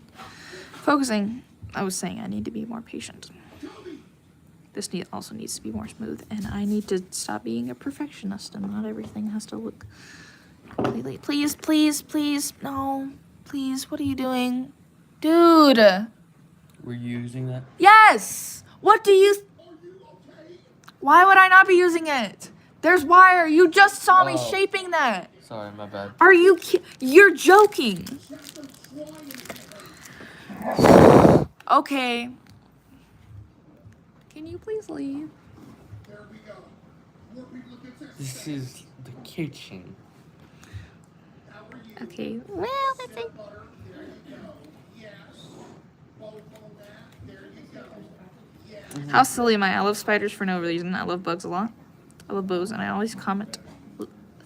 focusing. I was saying I need to be more patient. This also needs to be more smooth, and I need to stop being a perfectionist, and not everything has to look completely. Please, please, please, no, please. What are you doing, dude? Were you using that? Yes. What do you? Why would I not be using it? There's wire. You just saw me shaping that. Sorry, my bad. Are you You're joking. Okay. Can you please leave? This is the kitchen. Okay. Well, let's see. How silly am I? I love spiders for no reason. I love bugs a lot. I love bows, and I always comment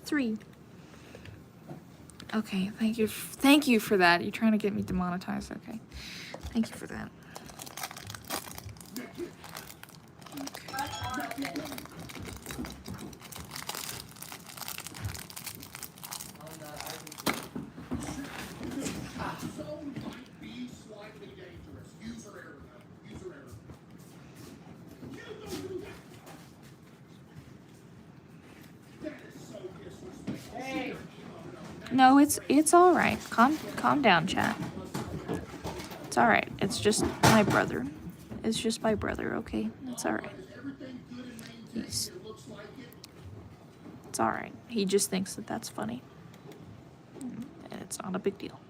3. Okay, thank you. Thank you for that. You're trying to get me demonetized. Okay. Thank you for that. No, it's all right. Calm down, chat. It's all right. It's just my brother. It's just my brother, okay? It's all right. It's all right. He just thinks that that's funny. And it's not a big deal.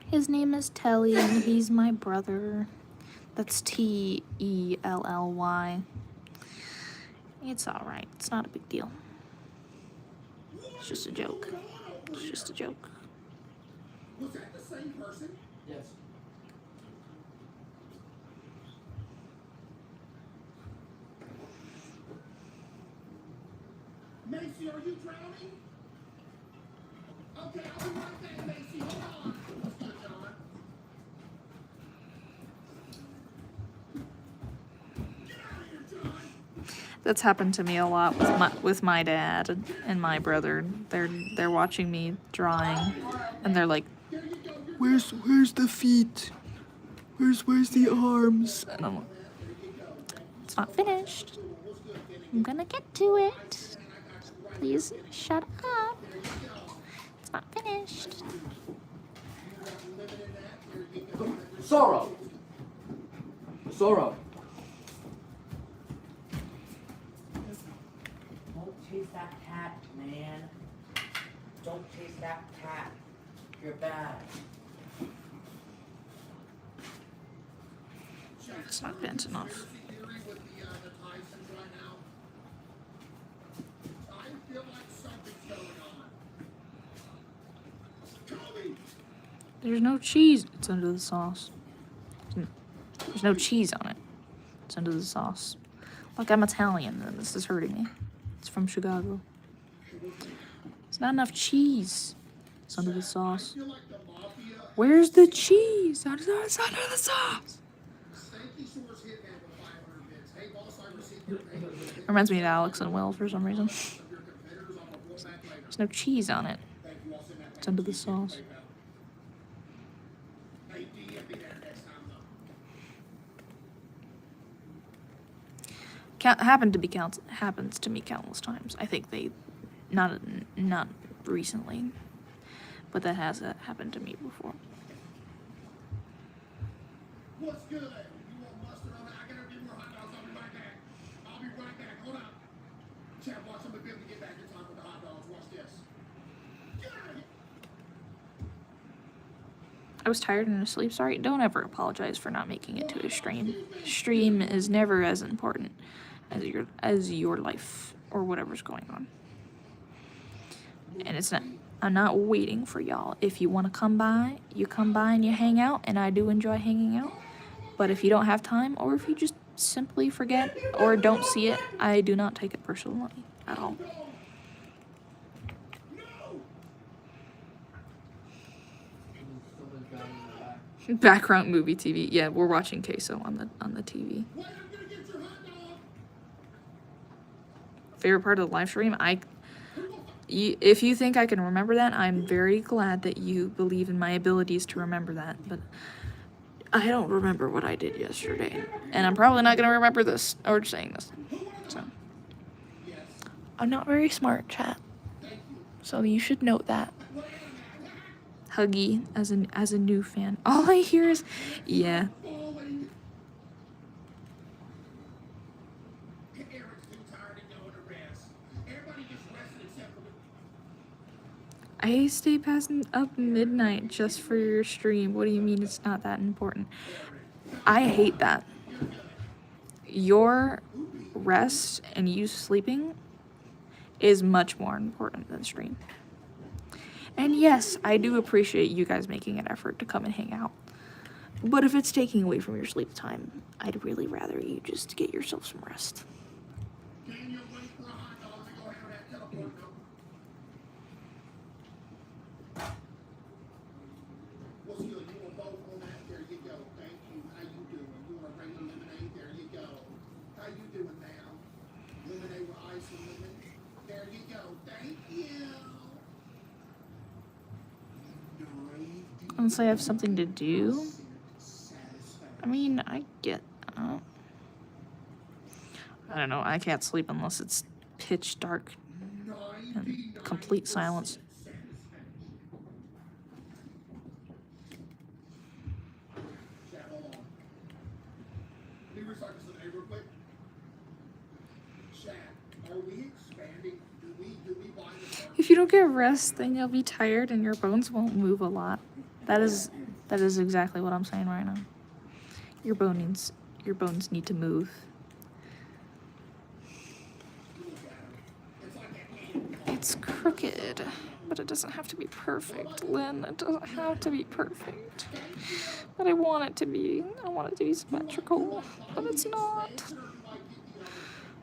His name is Telly, and he's my brother. That's Tellly. It's alright. It's not a big deal. It's just a joke. It's just a joke. Was that the same person? Yes. Macy, are you drowning? Okay, I'll be right back, Macy. Hold on. Let's go, John. Get out of here, John. That's happened to me a lot with my dad and my brother. They're watching me drawing, and they're like, "Where's the feet? Where's the arms?" And I'm like, "It's not finished. I'm gonna get to it. Please shut up. It's not finished." Sorrow. Don't chase that cat, man. Don't chase that cat. You're bad. It's not bent enough. There's no cheese. It's under the sauce. There's no cheese on it. It's under the sauce. Look, I'm Italian, and this is hurting me. It's from Chicago. It's not enough cheese. It's under the sauce. I feel like the Where's the cheese? Under the sauce. Stanky Shores hit man with 500 bits. Hey, boss, I received your payment. Reminds me of Alex and Will for some reason. Of your competitors, I'll report back later. There's no cheese on it. Thank you. I'll send that It's under the payment to you via sauce. PayPal. Hey, D, be there next time, though. Happens to me countless times. I think they, not recently, but that has happened to me before. What's good? You want mustard on it? I gotta get more hot dogs. I'll be right back. Hold up. Chad, watch. I'm gonna be able to get back in time with the hot dogs. Watch this. Get out of here. I was tired and asleep. Sorry. Don't ever apologize for not making it to a stream. Stream is never as important as your life or whatever's going on. And I'm not waiting for y'all. If you want to come by, you come by and you hang out, and I do enjoy hanging out. But if you don't have time, or if you just simply forget or don't see it, I do not take it personally at all. No. Background movie TV. Yeah, we're watching Queso on the TV. Wait, I'm gonna get your hot dog. Favorite part of the live stream? If you think I can remember that, I'm very glad that you believe in my abilities to remember that. But I don't remember what I did yesterday, and I'm probably not gonna remember this or saying this. So I'm not very smart, chat. So you should note that. Huggy as a new fan. All I hear is, yeah. Falling. Eric's too tired and going to rest. Everybody gets rested except for me. I stay past up midnight just for your stream. What do you mean it's not that important? I hate that. Your rest and you sleeping is much more important than stream. And yes, I do appreciate you guys making an effort to come and hang out. But if it's taking away from your sleep time, I'd really rather you just get yourself some rest. Can you wait for a hot dog to go have that teleport number? What's good? You want both on that? There you go. Thank you. How you doing? You want a regular lemonade? There you go. How you doing now? Lemonade with ice and lemon? There you go. Thank you. Unless I have something to do. I mean, I don't know. I can't sleep unless it's pitch dark and complete silence. Chat, hold on. Let me recycle some A real quick. Chat, are we expanding? Do we buy the car? If you don't get rest, then you'll be tired and your bones won't move a lot. That is exactly what I'm saying right now. Your bones need to move. It's crooked, but it doesn't have to be perfect, Lynn. It doesn't have to be perfect. But I want it to be. I want it to be symmetrical, but it's not.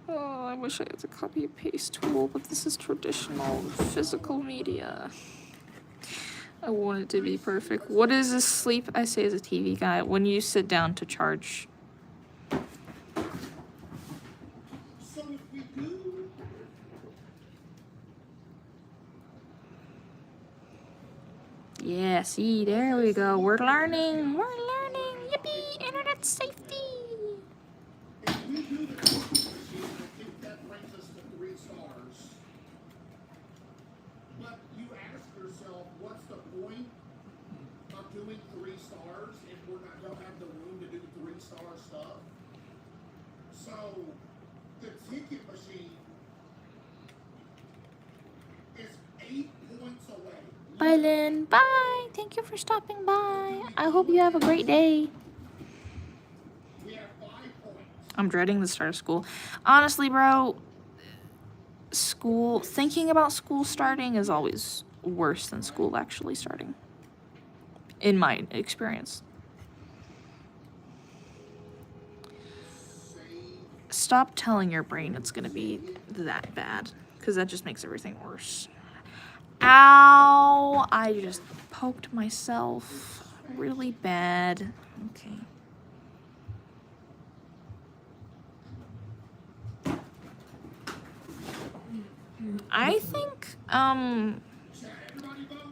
Oh, I wish I had the copy and paste tool, but this is traditional physical media. I want it to be perfect. What is this sleep? I say as a TV guy, when you sit down to charge. So if we do, Yeah, see, there we go. We're learning. Yippee! Internet safety. if we do the coffee machine, I think that brings us to 3 stars. But you ask yourself, what's the point of doing 3 stars if don't have the room to do 3-star stuff? So the ticket machine is 8 points away. Bye, Lynn. Bye. Thank you for stopping by. I hope you have a great day. We have 5 points. I'm dreading the start of school. Honestly, bro, thinking about school starting is always worse than school actually starting. In my experience. Stop telling your brain it's gonna be that bad, because that just makes everything worse. Ow! I just poked myself really bad. Okay. I think,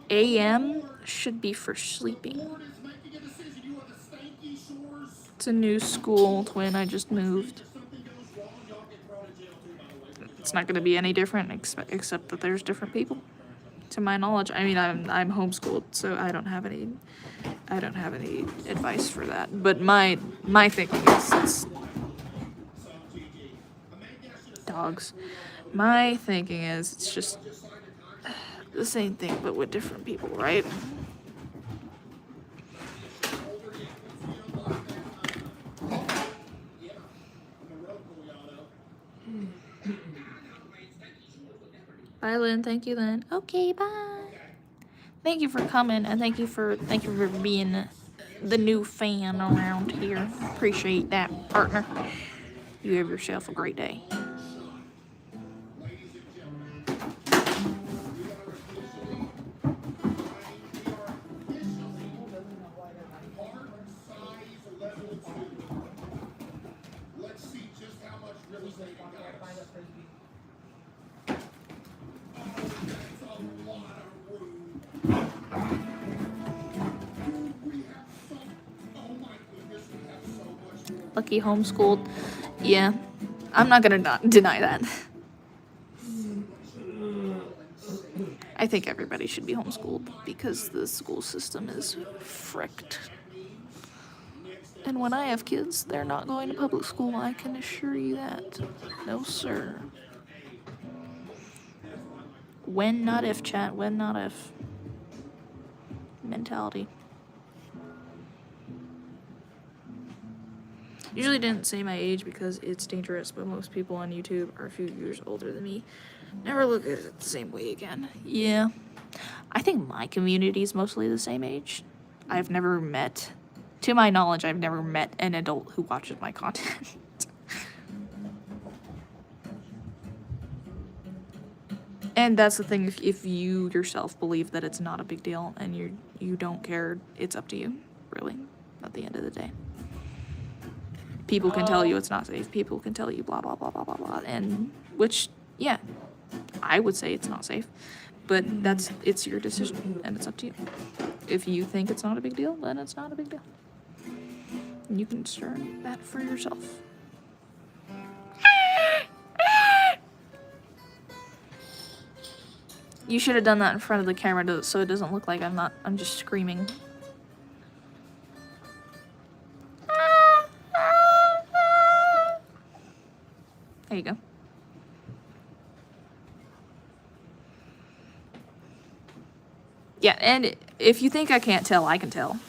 AM should be for sleeping. Board is making a decision. You are the Stanky Shores. It's a new school, Twin. I just moved. If something goes wrong, y'all get thrown in jail too, by the way. It's not going to be any different, except that there's different people. To my knowledge, I mean, I'm homeschooled, so I don't have any advice for that. But my thinking is it's dogs. My thinking is it's just the same thing, but with different people, right? Bye, Lynn. Thank you, Lynn. Okay, bye. Thank you for coming, and thank you for being the new fan around here. Appreciate that, partner. You have yourself a great day. Let's see just how much real estate it got us. That's a lot of room. We have so, oh my goodness, we have so much more. Lucky homeschooled. Yeah, I'm not gonna not deny that. I think everybody should be homeschooled because the school system is fricked. And when I have kids, they're not going to public school, I can assure you that. No, sir. When, not if, chat. When, not if. Mentality. Usually didn't say my age because it's dangerous, but most people on YouTube are a few years older than me. Never look at it the same way again. Yeah. I think my community is mostly the same age. I've never met, to my knowledge, I've never met an adult who watches my content. And that's the thing, if you yourself believe that it's not a big deal and you don't care, it's up to you, really, at the end of the day. People can tell you it's not safe. People can tell you blah, blah, blah, blah, blah, blah. And, which, yeah, I would say it's not safe. But it's your decision, and it's up to you. If you think it's not a big deal, then it's not a big deal. And you can discern that for yourself. You should have done that in front of the camera so it doesn't look like I'm just screaming. There you go. Yeah, and if you think I can't tell, I can tell.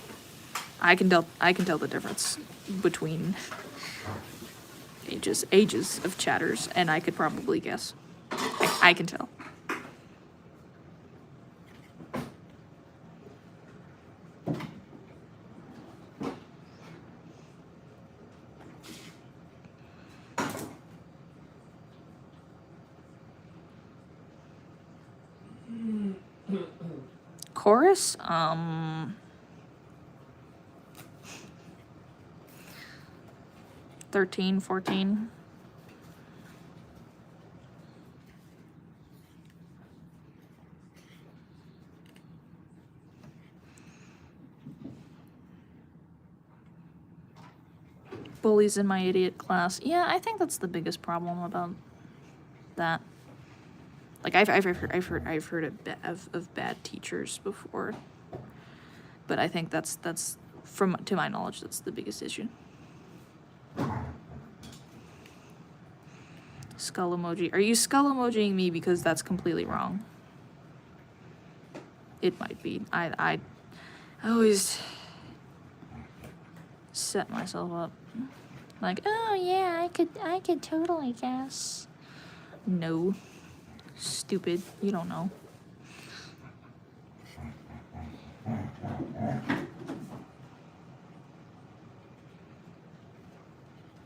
I can tell the difference between ages of chatters, and I could probably guess. I can tell. Chorus? 13, 14. Bullies in my idiot class. Yeah, I think that's the biggest problem about that. Like I've heard of bad teachers before, but I think that's to my knowledge that's the biggest issue. Skull emoji. Are you skull emojiing me because that's completely wrong? It might be. I always set myself up. Like, oh yeah, I could totally guess. No. Stupid. You don't know.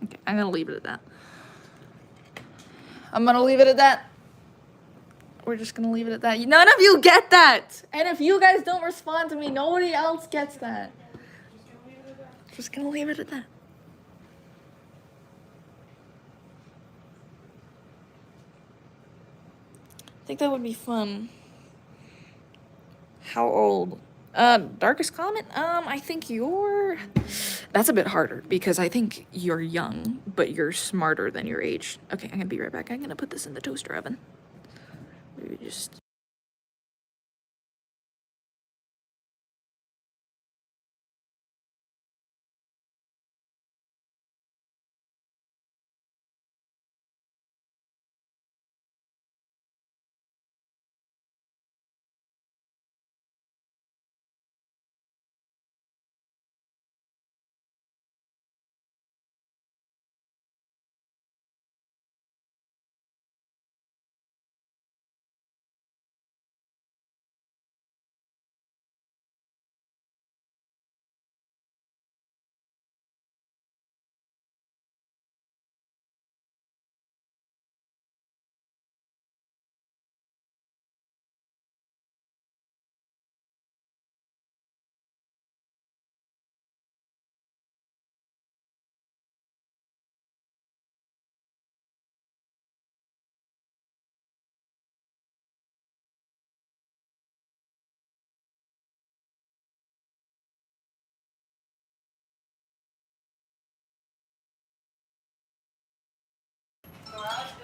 Okay, I'm gonna leave it at that. We're just gonna leave it at that. None of you get that! And if you guys don't respond to me, nobody else gets that. Just gonna leave it at that. I think that would be fun. How old? Darkest comment? I think you're... That's a bit harder because I think you're young, but you're smarter than your age. Okay, I'm gonna be right back. I'm gonna put this in the toaster oven. Maybe just...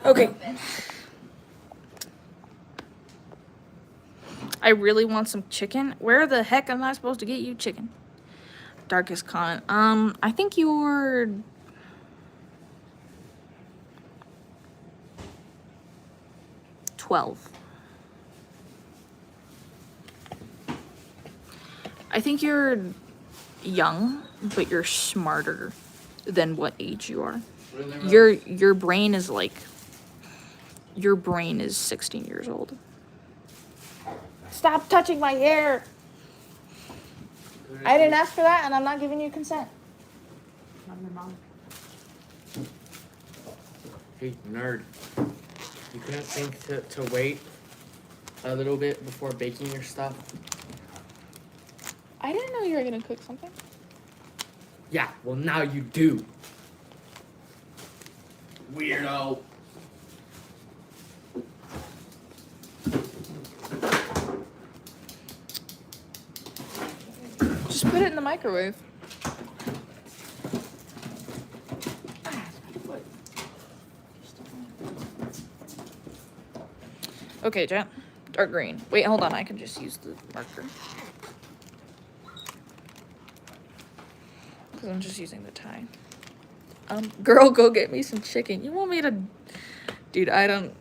Okay. I really want some chicken. Where the heck am I supposed to get you chicken? Darkest comment. I think you're... I think you're young, but you're smarter than what age you are. Really, Your brain is like... Your brain is 16 years old. Stop touching my hair! I didn't ask for that, and I'm not giving you consent. I'm your mom. Hey, nerd. You couldn't think to wait a little bit before baking your stuff? I didn't know you were gonna cook something. Yeah, well now you do. Weirdo. Just put it in the microwave. Okay, Jen. Dark green. Wait, hold on. I can just use the marker. Because I'm just using the tie. Girl, go get me some chicken. You want me to... Dude, I don't...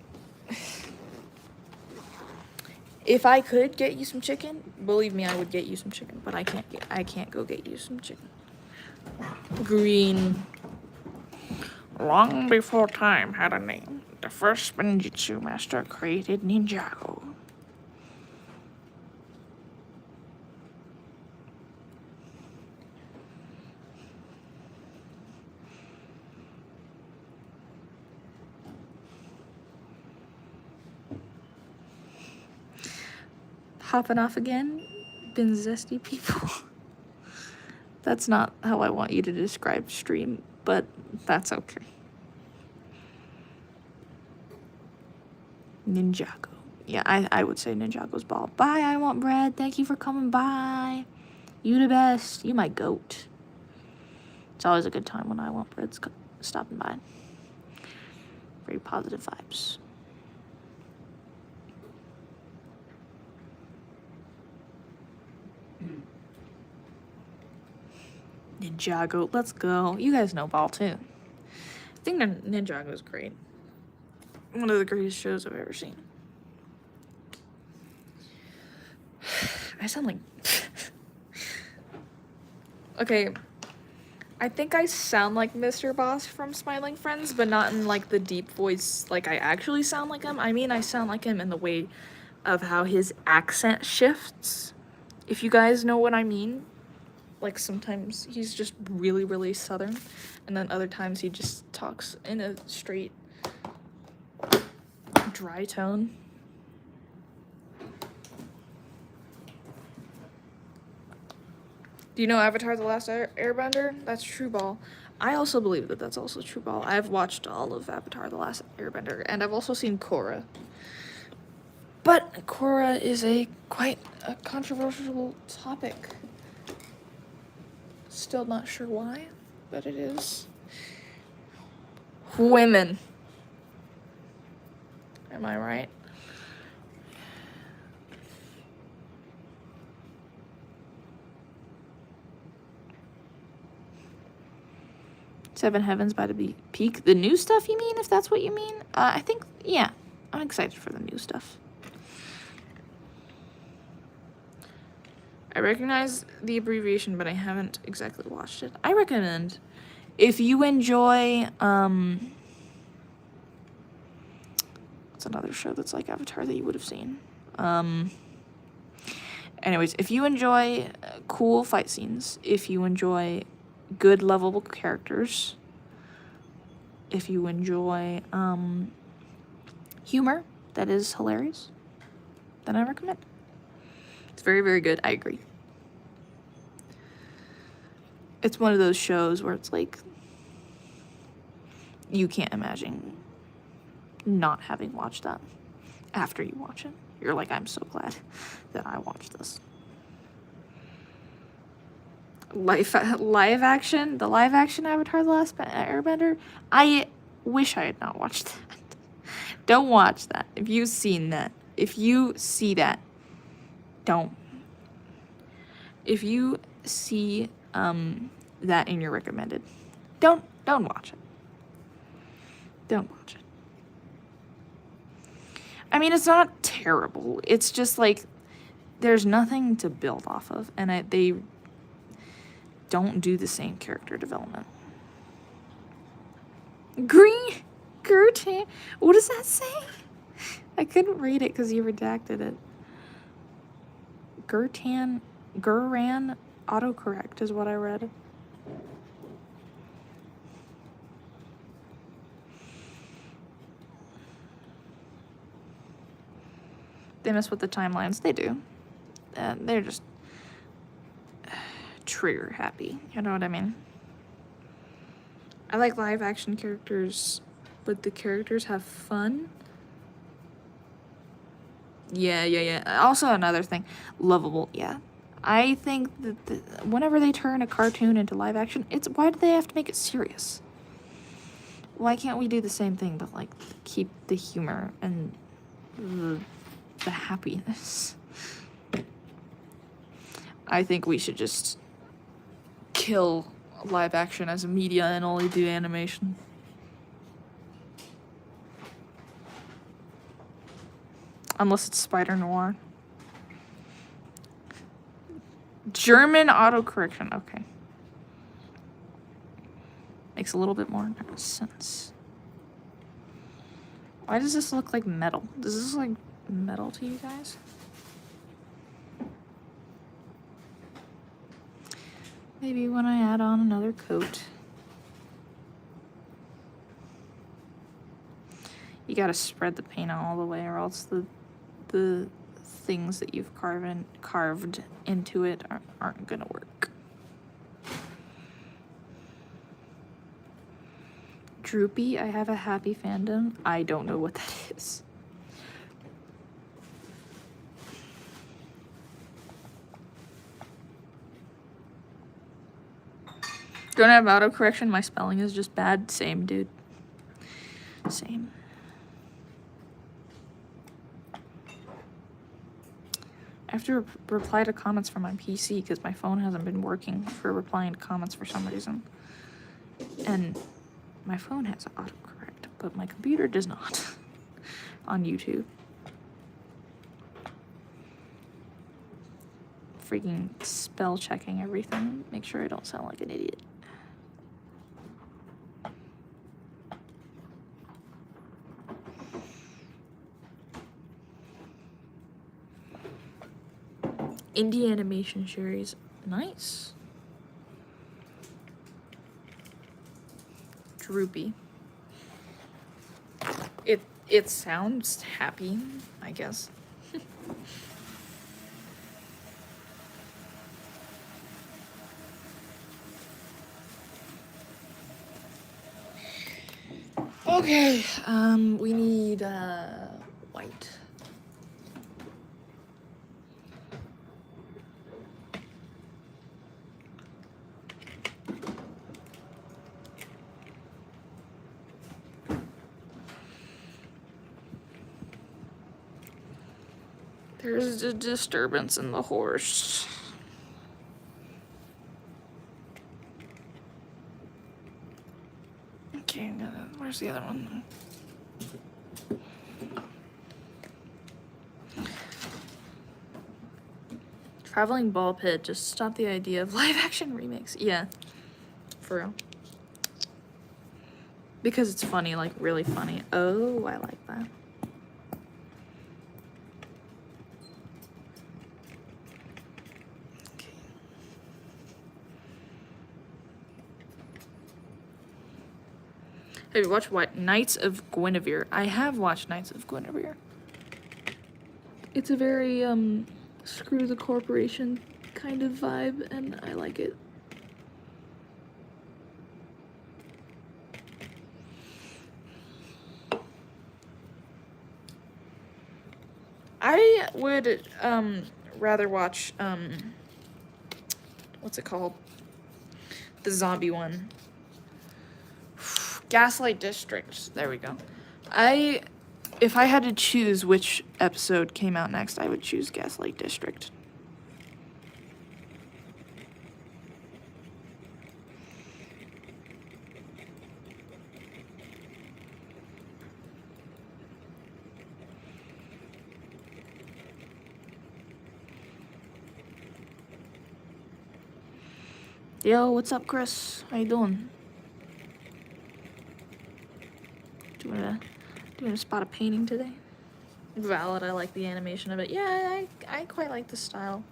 If I could get you some chicken, believe me, I would get you some chicken. But I can't go get you some chicken. Green. Long before time had a name, the first Spinjitzu master created Ninjago. Hopping off again? Been zesty people. That's not how I want you to describe stream, but that's okay. Ninjago. Yeah, I would say Ninjago's ball. Bye, I want bread. Thank you for coming by. You the best. You my goat. It's always a good time when I want bread's stopping by. Very positive vibes. Ninjago, let's go. You guys know ball too. I think Ninjago is great. One of the greatest shows I've ever seen. I sound like... Okay. I think I sound like Mr. Boss from Smiling Friends, but not in like the deep voice like I actually sound like him. I mean, I sound like him in the way of how his accent shifts. If you guys know what I mean. Like sometimes he's just really, really southern, and then other times he just talks in a straight, dry tone. Do you know Avatar: The Last Airbender? That's True Ball. I also believe that that's also True Ball. I've watched all of Avatar: The Last Airbender, and I've also seen Korra. But Korra is quite a controversial topic. Still not sure why, but it is. Women. Am I right? Seven Heavens by the Peak. The new stuff, you mean? If that's what you mean? I think, yeah. I'm excited for the new stuff. I recognize the abbreviation, but I haven't exactly watched it. I recommend, if you enjoy, what's another show that's like Avatar that you would have seen? Anyways, if you enjoy cool fight scenes, if you enjoy good lovable characters, if you enjoy humor that is hilarious, then I recommend. It's very, very good. I agree. It's one of those shows where it's like you can't imagine not having watched that after you watch it. You're like, I'm so glad that I watched this. Live action, the live action Avatar: The Last Airbender. I wish I had not watched that. Don't watch that. If you've seen that, if you see that, don't. If you see that in your recommended, don't watch it. Don't watch it. I mean, it's not terrible. It's just like there's nothing to build off of, and they don't do the same character development. Gurtan. What does that say? I couldn't read it because you redacted it. Gurran autocorrect is what I read. They mess with the timelines. They do. They're just trigger happy. You know what I mean? I like live action characters, but the characters have fun. Yeah. Also another thing, lovable. Yeah, I think that whenever they turn a cartoon into live action, why do they have to make it serious? Why can't we do the same thing, but like keep the humor and the happiness? I think we should just kill live action as a media and only do animation. Unless it's Spider Noir. German autocorrection, okay. Makes a little bit more sense. Why does this look like metal? Does this look like metal to you guys? Maybe when I add on another coat. You gotta spread the paint all the way, or else the things that you've carved into it aren't gonna work. Droopy, I have a happy fandom. I don't know what that is. Don't have autocorrection, my spelling is just bad. Same, dude. Same. I have to reply to comments from my PC because my phone hasn't been working for replying to comments for some reason. And my phone has autocorrect, but my computer does not on YouTube. Freaking spell checking everything. Make sure I don't sound like an idiot. Indie animation series. Nice. Droopy. It sounds happy, I guess. Okay, we need, white. There's a disturbance in the horse. Okay, where's the other one? Traveling ball pit, just stop the idea of live action remakes. Yeah, for real. Because it's funny, like really funny. Oh, I like that. Okay. Have you watched what? Knights of Guinevere? I have watched Knights of Guinevere. It's a very, screw the corporation kind of vibe, and I like it. I would, rather watch, what's it called? The zombie one. Gaslight District. There we go. If I had to choose which episode came out next, I would choose Gaslight District. Yo, what's up, Chris? How you doing? Doing a spot of painting today. Valid, I like the animation of it. Yeah, I quite like the style.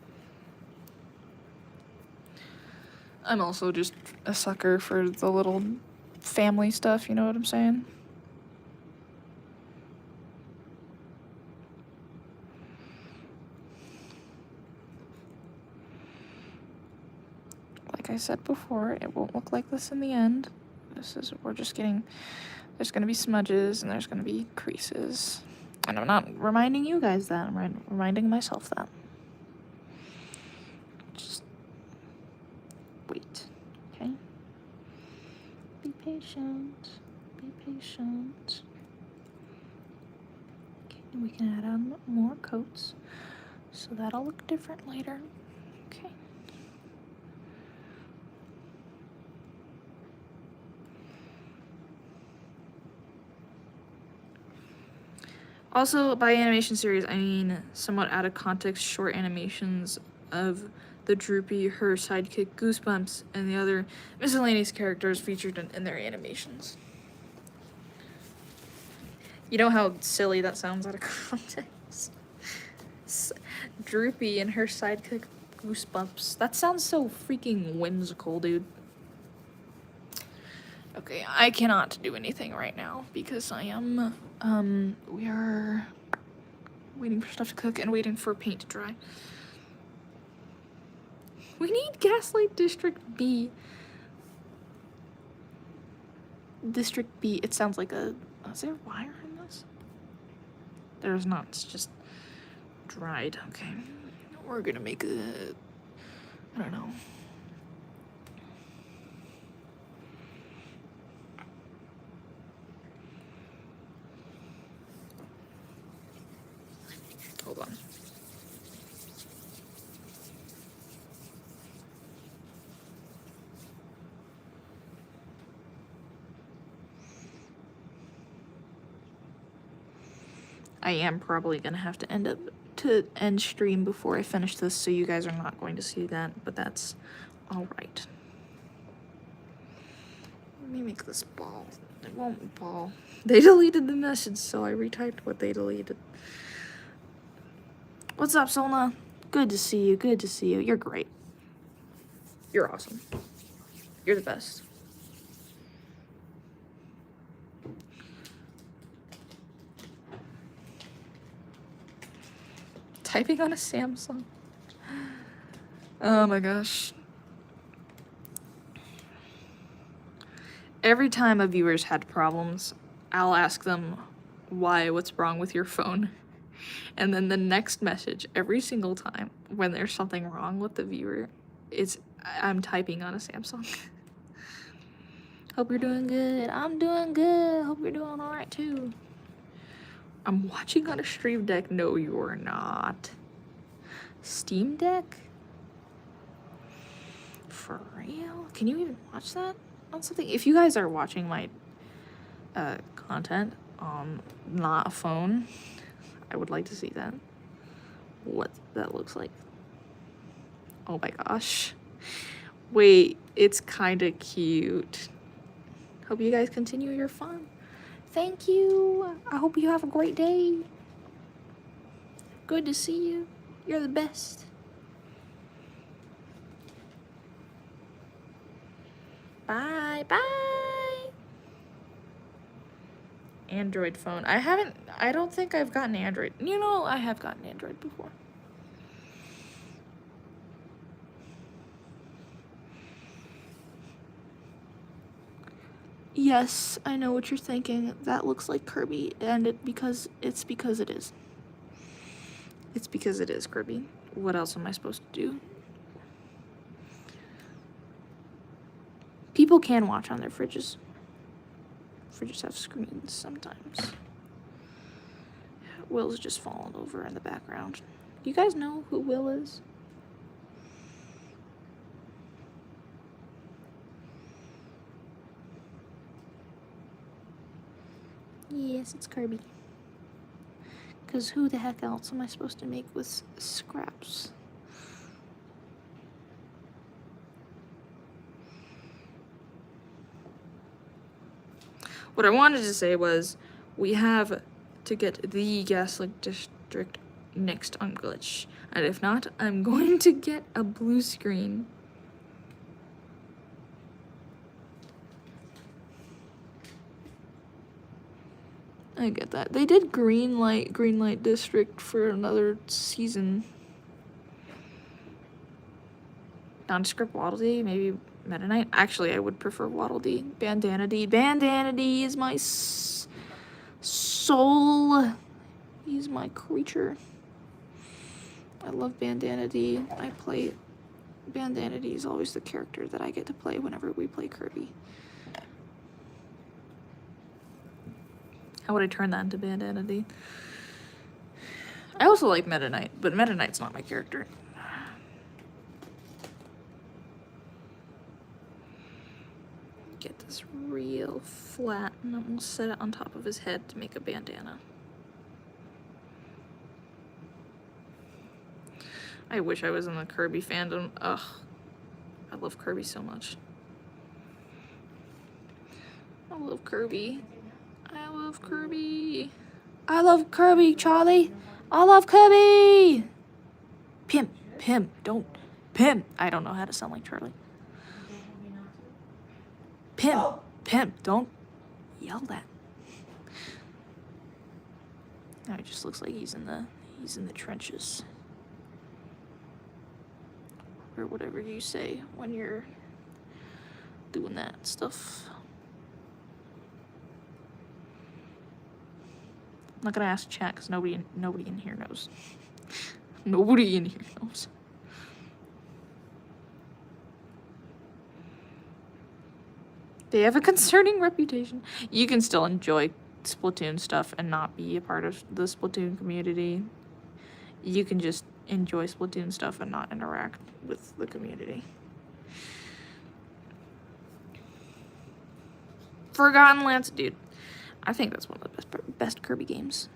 I'm also just a sucker for the little family stuff, you know what I'm saying? Like I said before, it won't look like this in the end. We're just getting, there's gonna be smudges and there's gonna be creases. And I'm not reminding you guys that, I'm reminding myself that. Just wait, okay? Be patient, be patient. Okay, and we can add on more coats, so that'll look different later, okay? Also, by animation series, I mean somewhat out of context short animations of the Droopy, her sidekick Goosebumps, and the other miscellaneous characters featured in their animations. You know how silly that sounds out of context? Droopy and her sidekick Goosebumps. That sounds so freaking whimsical, dude. Okay, I cannot do anything right now because I am, we are waiting for stuff to cook and waiting for paint to dry. We need Gaslight District B. District B, it sounds like a, is there wire in this? There's not, it's just dried, okay. We're gonna make a, I don't know. Hold on. I am probably gonna have to end stream before I finish this, so you guys are not going to see that, but that's all right. Let me make this ball. It won't ball. They deleted the message, so I retyped what they deleted. What's up, Solna? Good to see you. Good to see you. You're great. You're awesome. You're the best. Typing on a Samsung. Oh my gosh. Every time a viewer's had problems, I'll ask them what's wrong with your phone. And then the next message every single time when there's something wrong with the viewer is I'm typing on a Samsung. Hope you're doing good. I'm doing good. Hope you're doing all right too. I'm watching on a Stream Deck. No, you're not. Steam Deck? For real? Can you even watch that on something? If you guys are watching my content on not a phone, I would like to see that. What that looks like. Oh my gosh. Wait, it's kind of cute. Hope you guys continue your fun. Thank you. I hope you have a great day. Good to see you. You're the best. Bye. Bye. Android phone. I don't think I've gotten Android. You know, I have gotten Android before. Yes, I know what you're thinking. That looks like Kirby, and it's because it is. It's because it is Kirby. What else am I supposed to do? People can watch on their fridges. Fridges have screens sometimes. Will's just fallen over in the background. You guys know who Will is? Yes, it's Kirby. Because who the heck else am I supposed to make with scraps? What I wanted to say was, we have to get the Gaslight District next on Glitch. And if not, I'm going to get a blue screen. I get that. They did Green Light District for another season. Nondescript Waddle Dee, maybe Meta Knight. Actually, I would prefer Waddle Dee. Bandana Dee. Bandana Dee is my soul. He's my creature. I love Bandana Dee. I play... Bandana Dee is always the character that I get to play whenever we play Kirby. How would I turn that into Bandana Dee? I also like Meta Knight, but Meta Knight's not my character. Get this real flat, and I'm gonna set it on top of his head to make a bandana. I wish I was in the Kirby fandom. Ugh. I love Kirby so much. I love Kirby. I love Kirby. I love Kirby, Charlie. I love Kirby. Pim, don't. Pim. I don't know how to sound like Charlie. Pim, don't yell that. Now he just looks like he's in the trenches. Or whatever you say when you're doing that stuff. I'm not gonna ask chat because nobody in here knows. Nobody in here knows. They have a concerning reputation. You can still enjoy Splatoon stuff and not be a part of the Splatoon community. You can just enjoy Splatoon stuff and not interact with the community. Forgotten Lands, dude. I think that's one of the best Kirby games.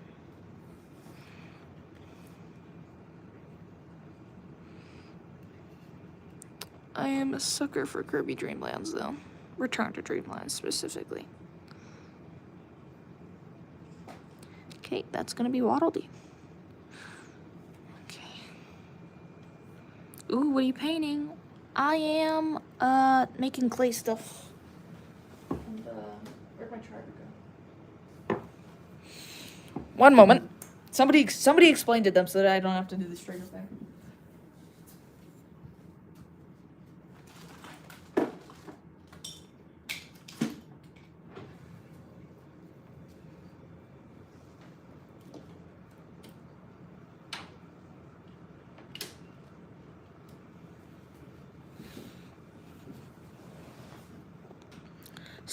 I am a sucker for Kirby Dream Lands, though. Return to Dreamland specifically. Okay, that's gonna be Waddle Dee. Okay. Ooh, what are you painting? I am making clay stuff. And where'd my charger go? One moment. Somebody explain to them so that I don't have to do this trigger thing.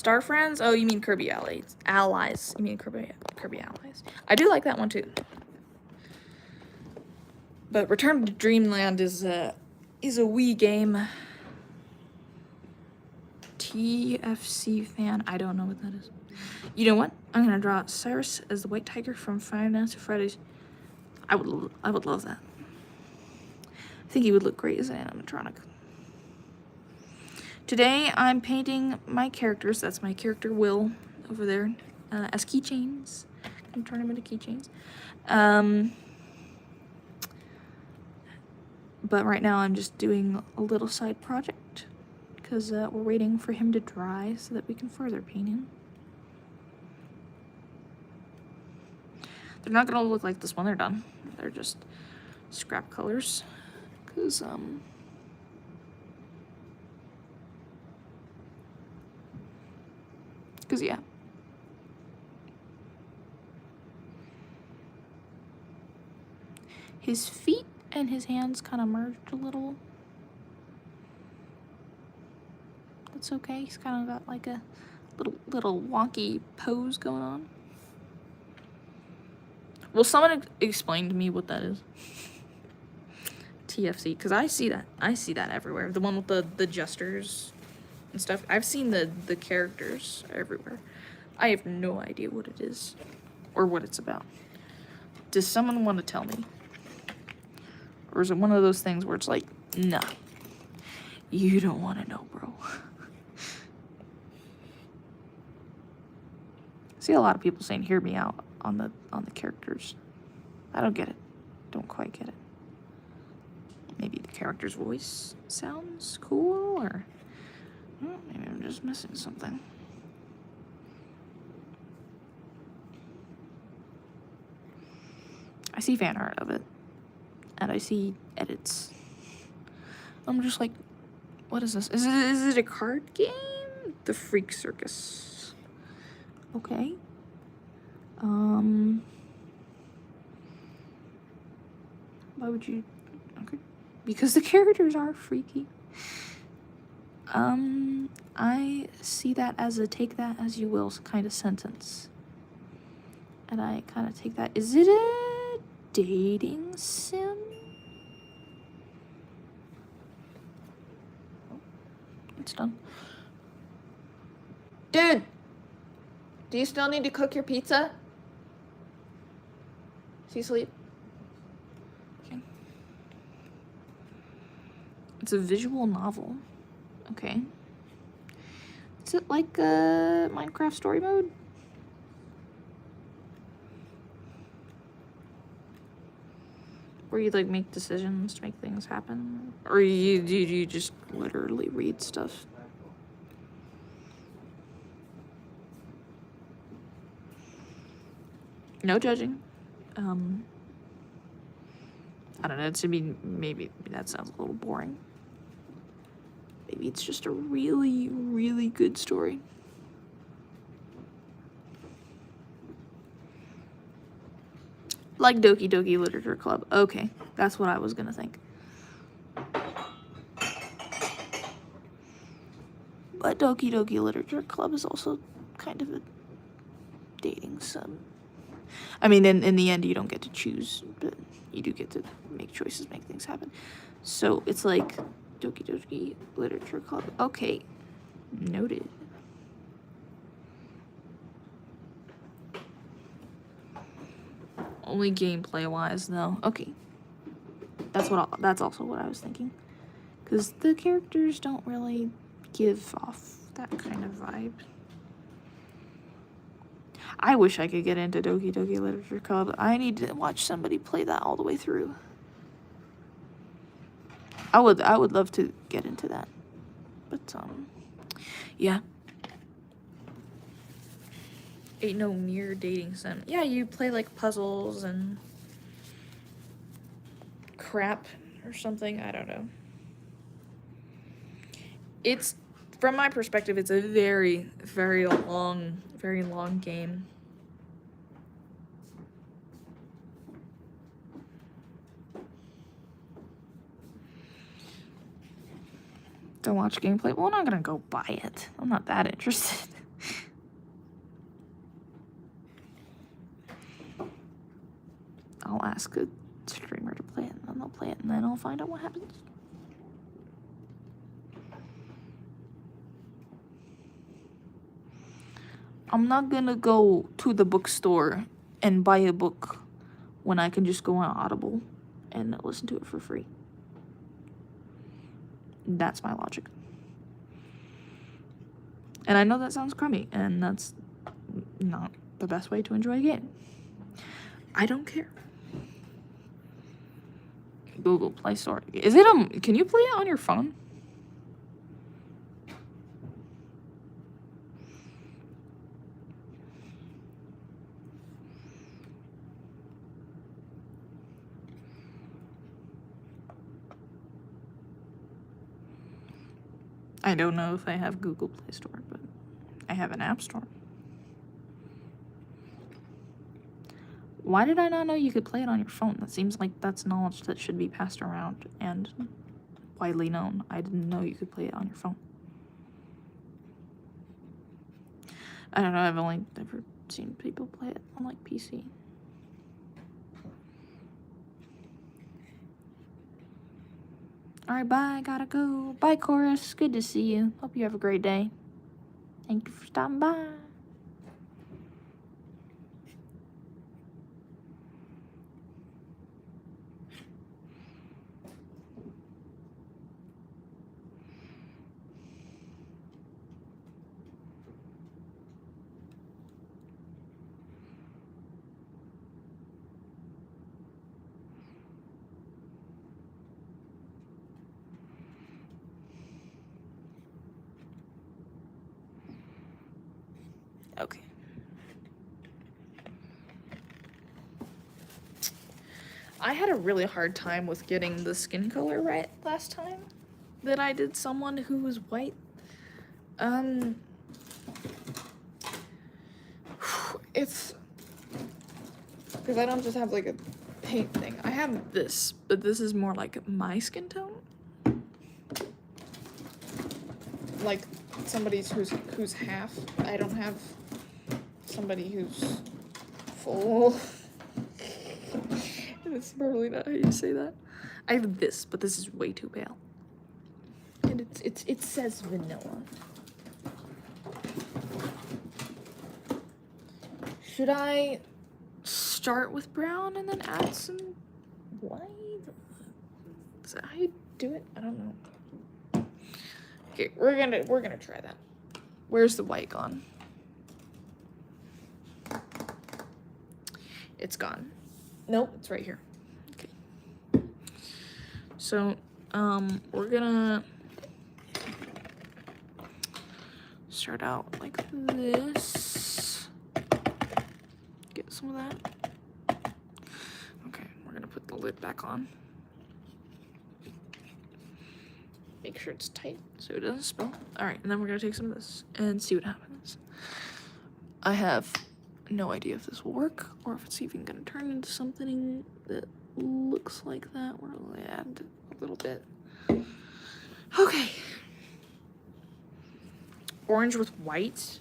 Star Friends? Oh, you mean Kirby Allies. Allies. You mean Kirby Allies. I do like that one too. But Return to Dreamland is a Wii game. TFC fan. I don't know what that is. You know what? I'm gonna draw Cyrus as the White Tiger from Five Nights at Freddy's. I would love that. I think he would look great as an animatronic. Today I'm painting my characters. That's my character Will over there as keychains. I'm turning them into keychains. But right now I'm just doing a little side project because we're waiting for him to dry so that we can further paint him. They're not gonna look like this when they're done. They're just scrap colors. Cause yeah. His feet and his hands kind of merged a little. That's okay. He's kind of got like a little wonky pose going on. Will someone explain to me what that is? TFC, because I see that everywhere. The one with the jesters and stuff. I've seen the characters everywhere. I have no idea what it is or what it's about. Does someone want to tell me? Or is it one of those things where it's like, nah, you don't want to know, bro. I see a lot of people saying, hear me out on the characters. I don't get it. Don't quite get it. Maybe the character's voice sounds cool, or maybe I'm just missing something. I see fan art of it, and I see edits. I'm just like, what is this? Is it a card game? The Freak Circus. Okay. Why would you? Okay. Because the characters are freaky. I see that as a take that as you will kind of sentence. And I kind of take that. Is it a dating sim? Oh, it's done. Dude! Do you still need to cook your pizza? Is he asleep? Okay. It's a visual novel. Okay. Is it like a Minecraft story mode? Where you like make decisions to make things happen? Or you just literally read stuff? No judging. I don't know, to me, maybe that sounds a little boring. Maybe it's just a really, really good story. Like Doki Doki Literature Club. Okay, that's what I was gonna think. But Doki Doki Literature Club is also kind of a dating sim. I mean, in the end, you don't get to choose, but you do get to make choices, make things happen. So it's like Doki Doki Literature Club. Okay, noted. Only gameplay-wise, though. Okay, that's also what I was thinking, because the characters don't really give off that kind of vibe. I wish I could get into Doki Doki Literature Club. I need to watch somebody play that all the way through. I would love to get into that. But yeah. Ain't no mere dating sim. Yeah, you play like puzzles and crap or something. I don't know. It's, from my perspective, it's a very, very long game. Don't watch gameplay. Well, I'm not gonna go buy it. I'm not that interested. ask a streamer to play it, and then they'll play it, and then I'll find out what happens. I'm not gonna go to the bookstore and buy a book when I can just go on Audible and listen to it for free. That's my logic. And I know that sounds crummy, and that's not the best way to enjoy a game. I don't care. Google Play Store. Is it can you play it on your phone? I don't know if I have Google Play Store, but I have an App Store. Why did I not know you could play it on your phone? That seems like that's knowledge that should be passed around and widely known. I didn't know you could play it on your phone. I don't know, I've only ever seen people play it on like PC. Alright, bye, gotta go. Bye, Chorus. Good to see you. Hope you have a great day. Thank you for stopping by. Okay. I had a really hard time with getting the skin color right last time that I did someone who was white. It's because I don't just have like a paint thing. I have this, but this is more like my skin tone. Like somebody's who's half. I don't have somebody who's full. It's probably not how you say that. I have this, but this is way too pale. And it says vanilla. Should I start with brown and then add some white? Is that how you do it? I don't know. Okay, we're gonna try that. Where's the white gone? It's gone. Nope, it's right here. Okay. So, we're gonna start out like this. Get some of that. Okay, we're gonna put the lid back on. Make sure it's tight so it doesn't spill. Alright, and then we're gonna take some of this and see what happens. I have no idea if this will work or if it's even gonna turn into something that looks like that. We're gonna add a little bit. Okay. Orange with white.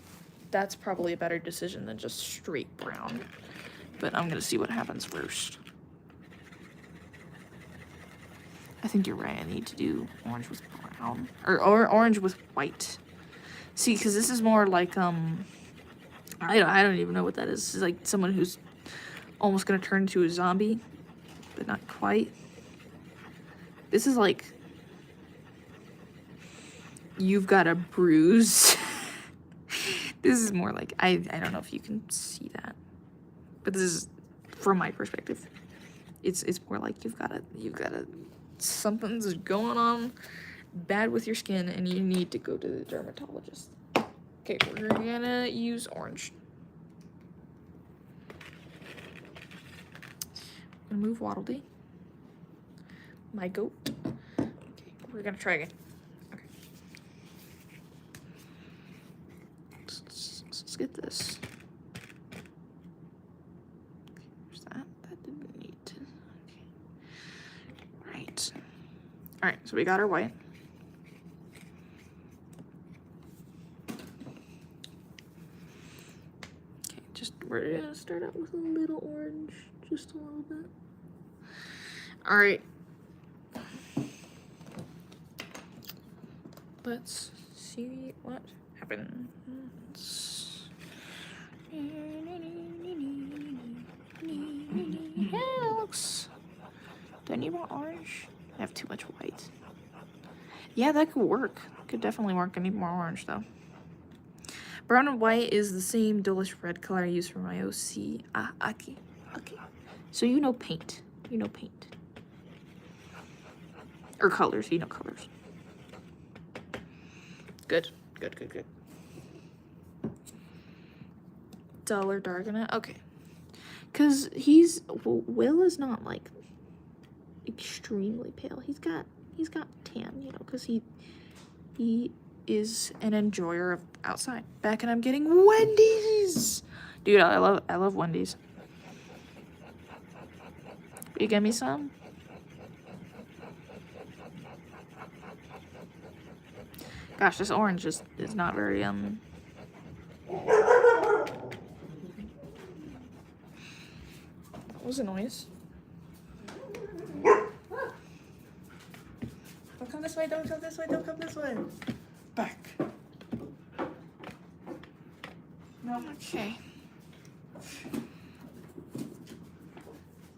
That's probably a better decision than just straight brown. But I'm gonna see what happens first. I think you're right. I need to do orange with brown or orange with white. See, because this is more like I don't even know what that is. It's like someone who's almost gonna turn into a zombie, but not quite. This is like you've got a bruise. This is more like I don't know if you can see that, but this is from my perspective. It's more like you've got a something's going on bad with your skin and you need to go to the dermatologist. Okay, we're gonna use orange. I'm gonna move Waddle Dee. My goat. Okay, we're gonna try again. Okay. Let's get this. Okay, there's that. That didn't need to. Okay. Right. Alright, so we got our white. We're gonna start out with a little orange, just a little bit. All right. Let's see what happens. Yeah, looks. Do I need more orange? I have too much white. Yeah, that could work. Could definitely work. I need more orange though. Brown and white is the same dullish red color I use for my OC. Ah, okay. Okay. So you know paint. You know paint. Or colors. You know colors. Good. Good, good, good. Dull or dark in it? Okay. Because Will is not like extremely pale. He's got tan, you know, because he is an enjoyer of outside. Back and I'm getting Wendy's. Dude, I love Wendy's. You get me some? Gosh, this orange is not very What was the noise? Don't come this way, don't come this way, don't come this way. Back. No. Okay.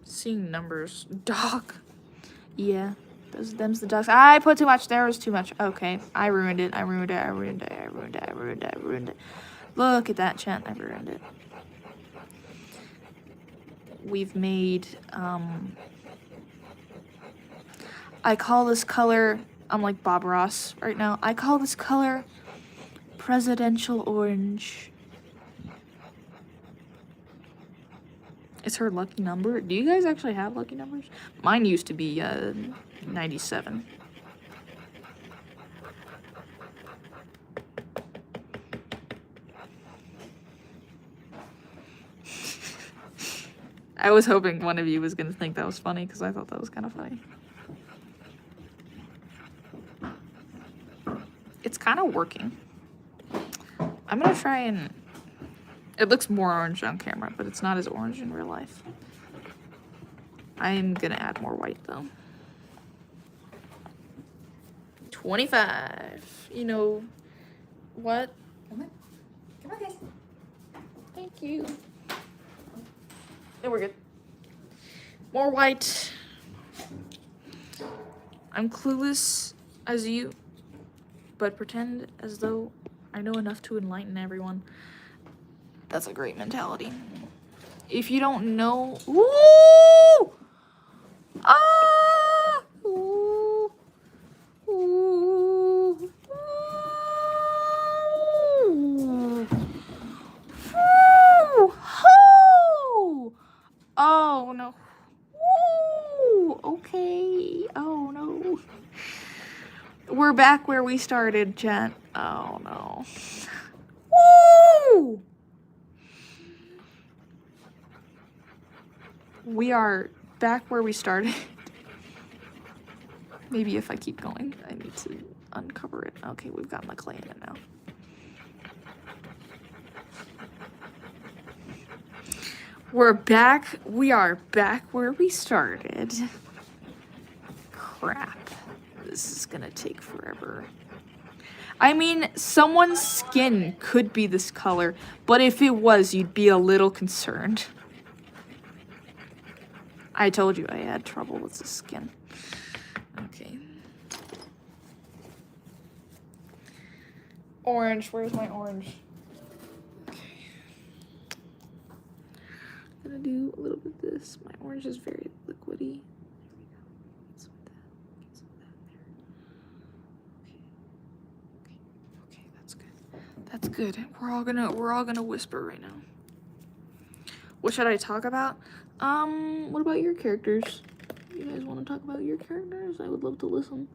Seeing numbers. Dog. Yeah. Them's the ducks. I put too much. There was too much. Okay. I ruined it. I ruined it. I ruined it. I ruined it. I ruined it. I ruined it. Look at that, chat. I ruined it. We've made, I call this color, I'm like Bob Ross right now. I call this color presidential orange. It's her lucky number. Do you guys actually have lucky numbers? Mine used to be 97. I was hoping one of you was gonna think that was funny because I thought that was kind of funny. It's kind of working. I'm gonna try and... It looks more orange on camera, but it's not as orange in real life. I am gonna add more white though. 25. You know what? Come on. Come on, guys. Thank you. No, we're good. More white. I'm clueless as you, but pretend as though I know enough to enlighten everyone. That's a great mentality. If you don't know... Ooh! Ah! Ooh! Ooh! Ooh! Ooh! Oh! Oh, no. Ooh! Okay. Oh, no. We're back where we started, chat. Oh, no. Woo! We are back where we started. Maybe if I keep going, I need to uncover it. Okay, we've got my clay in it now. We're back. We are back where we started. Crap. This is gonna take forever. I mean, someone's skin could be this color, but if it was, you'd be a little concerned. I told you I had trouble with the skin. Okay. Orange, where's my orange? Okay. I'm gonna do a little bit of this. My orange is very liquidy. Get some of that. Get some of that there. Okay. Okay, that's good. That's good. We're all gonna whisper right now. What should I talk about? What about your characters? You guys want to talk about your characters? I would love to listen.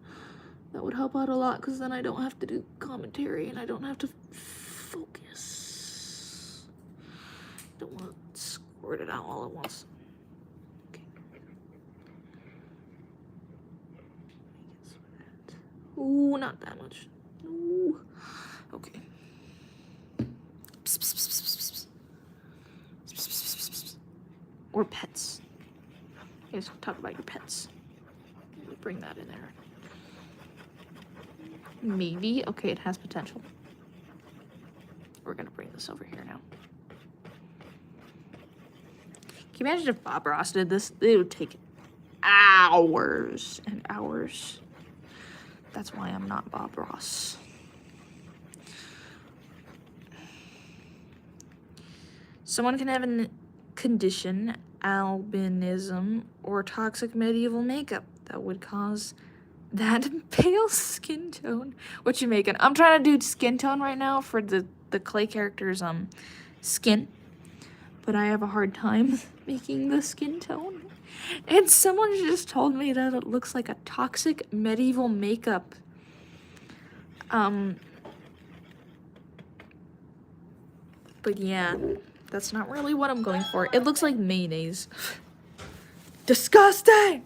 That would help out a lot because then I don't have to do commentary and I don't have to focus. Don't want to squirt it out all at once. Okay. Ooh, not that much. Ooh. Okay. Psst, psst, psst, psst, psst. Or pets. You guys talk about your pets. bring that in there. Maybe. Okay, it has potential. We're gonna bring this over here now. Can you imagine if Bob Ross did this? It would take hours and hours. That's why I'm not Bob Ross. Someone can have a condition, albinism, or toxic medieval makeup that would cause that pale skin tone. What you making? I'm trying to do skin tone right now for the clay character's skin, but I have a hard time making the skin tone. And someone just told me that it looks like a toxic medieval makeup. But yeah, that's not really what I'm going for. It looks like mayonnaise. Disgusting!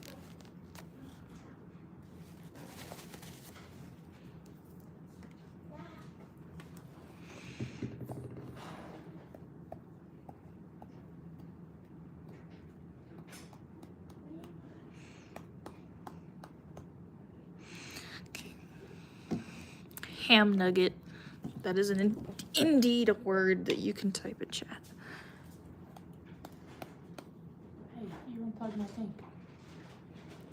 Ham nugget. That is indeed a word that you can type in chat. Hey, you unplugged my thing.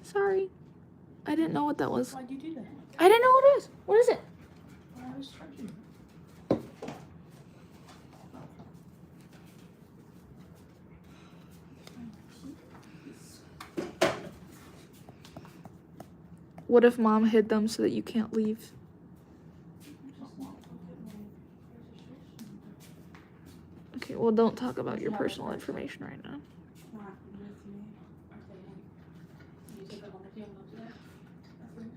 Sorry. I didn't know what that was. Why'd you do that? I didn't know what it is. What is it? I was charging. What if mom hid them so that you can't leave? Okay, well, don't talk about your personal information right now. Not with me. You took it on the field today? I think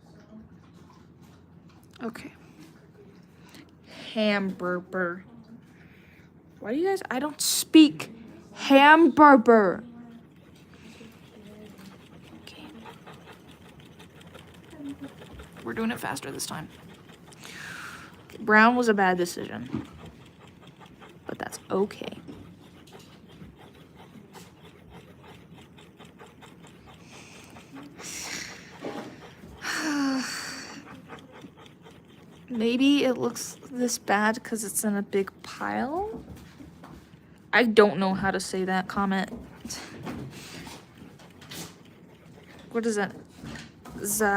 so. Okay. Hamburger. Why do you guys... I don't speak hamburger. Okay. We're doing it faster this time. Brown was a bad decision. But that's okay. Maybe it looks this bad because it's in a big pile. I don't know how to say that comment. What is that? Tzatziki?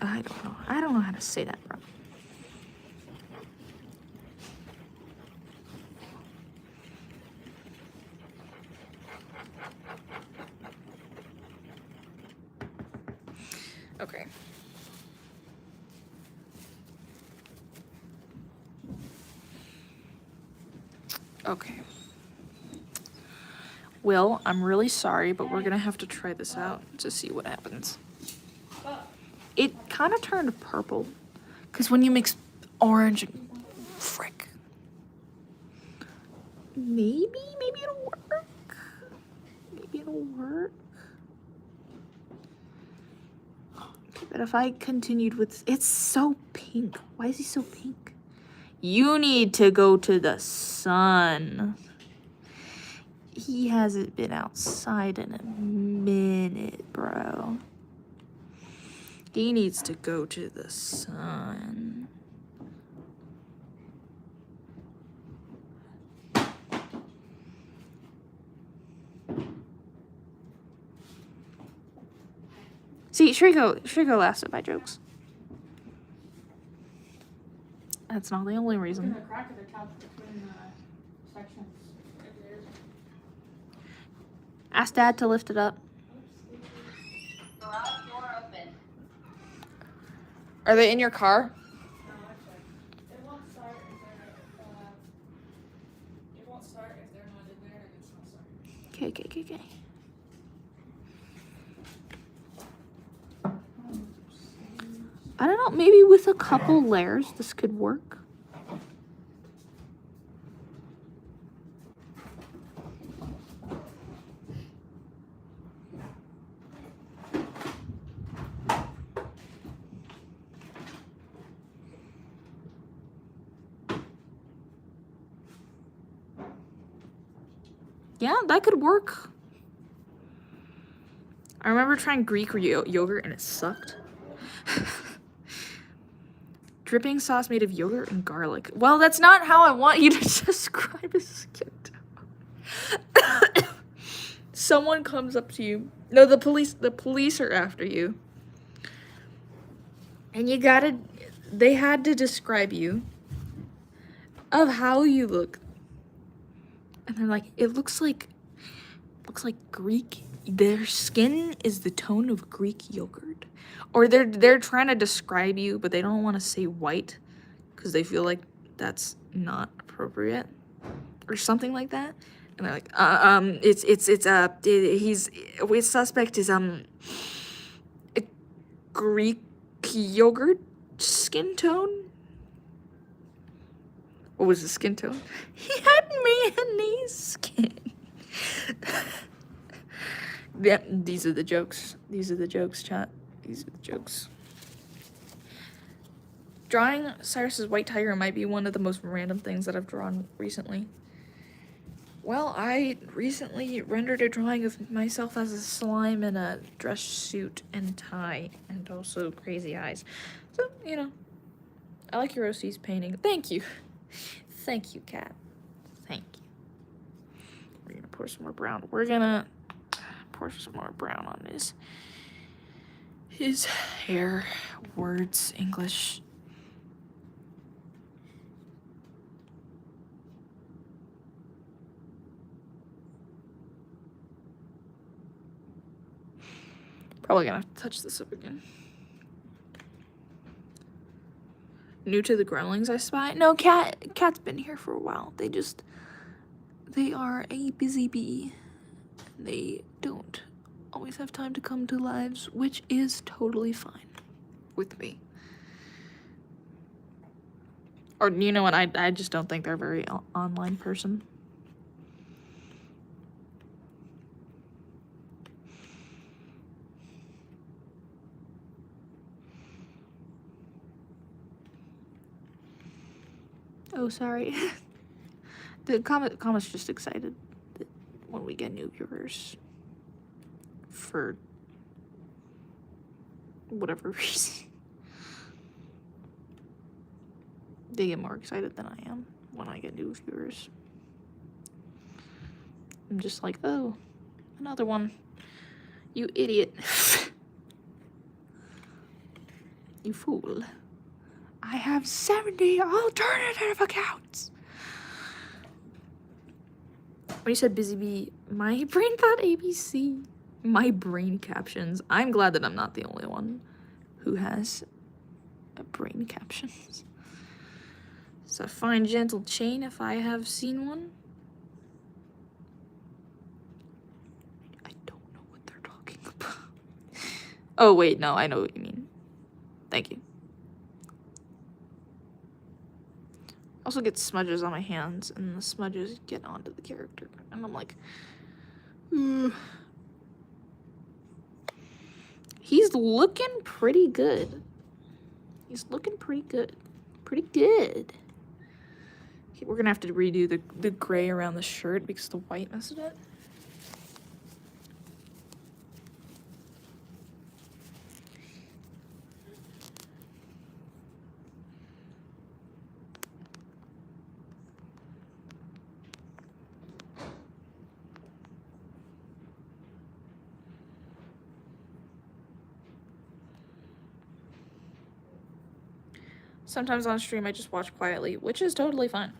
I don't know. I don't know how to say that, bro. Okay. Okay. Will, I'm really sorry, but we're gonna have to try this out to see what happens. It kind of turned purple, because when you mix orange and frick. Maybe it'll work. Maybe it'll work. But if I continued with... It's so pink. Why is he so pink? You need to go to the sun. He hasn't been outside in a minute, bro. He needs to go to the sun. See, Shriko laughs at my jokes. That's not the only Look reason. at the crack of the top between sections. Ask Dad to lift it up. Garage door open. Are they in your car? It won't start if they're not in there, and it's not starting. Okay. I don't know, maybe with a couple layers this could work. Yeah, that could work. I remember trying Greek yogurt and it sucked. Dripping sauce made of yogurt and garlic. Well, that's not how I want you to describe a skin tone. Someone comes up to you. No, the police are after you. And they had to describe you of how you look. And they're like, it looks like Greek. Their skin is the tone of Greek yogurt. Or they're trying to describe you, but they don't want to say white because they feel like that's not appropriate or something like that. And they're like, his suspect is a Greek yogurt skin tone. What was the skin tone? He had mayonnaise skin. Yeah, these are the jokes. These are the jokes, chat. These are the jokes. Drawing Cyrus's white tiger might be one of the most random things that I've drawn recently. Well, I recently rendered a drawing of myself as a slime in a dress suit and tie, and also crazy eyes. So, you know, I like your OC's painting. Thank you. Thank you, Kat. Thank you. We're gonna pour some more brown. We're gonna pour some more brown on his hair, words, English. Probably gonna have to touch this up again. New to the growlings, I spy. No, Cat's been here for a while. They are a busy bee. They don't always have time to come to lives, which is totally fine with me. Or, you know what, I just don't think they're a very online person. Oh, sorry. The comment's just excited that when we get new viewers for whatever reason. They get more excited than I am when I get new viewers. I'm just like, oh, another one. You idiot. You fool. I have 70 alternative accounts. When you said busy bee, my brain thought ABC. My brain captions. I'm glad that I'm not the only one who has a brain captions. It's a fine, gentle chain if I have seen one. I don't know what they're talking about. Oh, wait, no, I know what you mean. Thank you. Also get smudges on my hands, and the smudges get onto the character. And I'm like, He's looking pretty good. He's looking pretty good. Pretty good. Okay, we're gonna have to redo the gray around the shirt because the white messed it up. Sometimes on stream I just watch quietly, which is totally fine.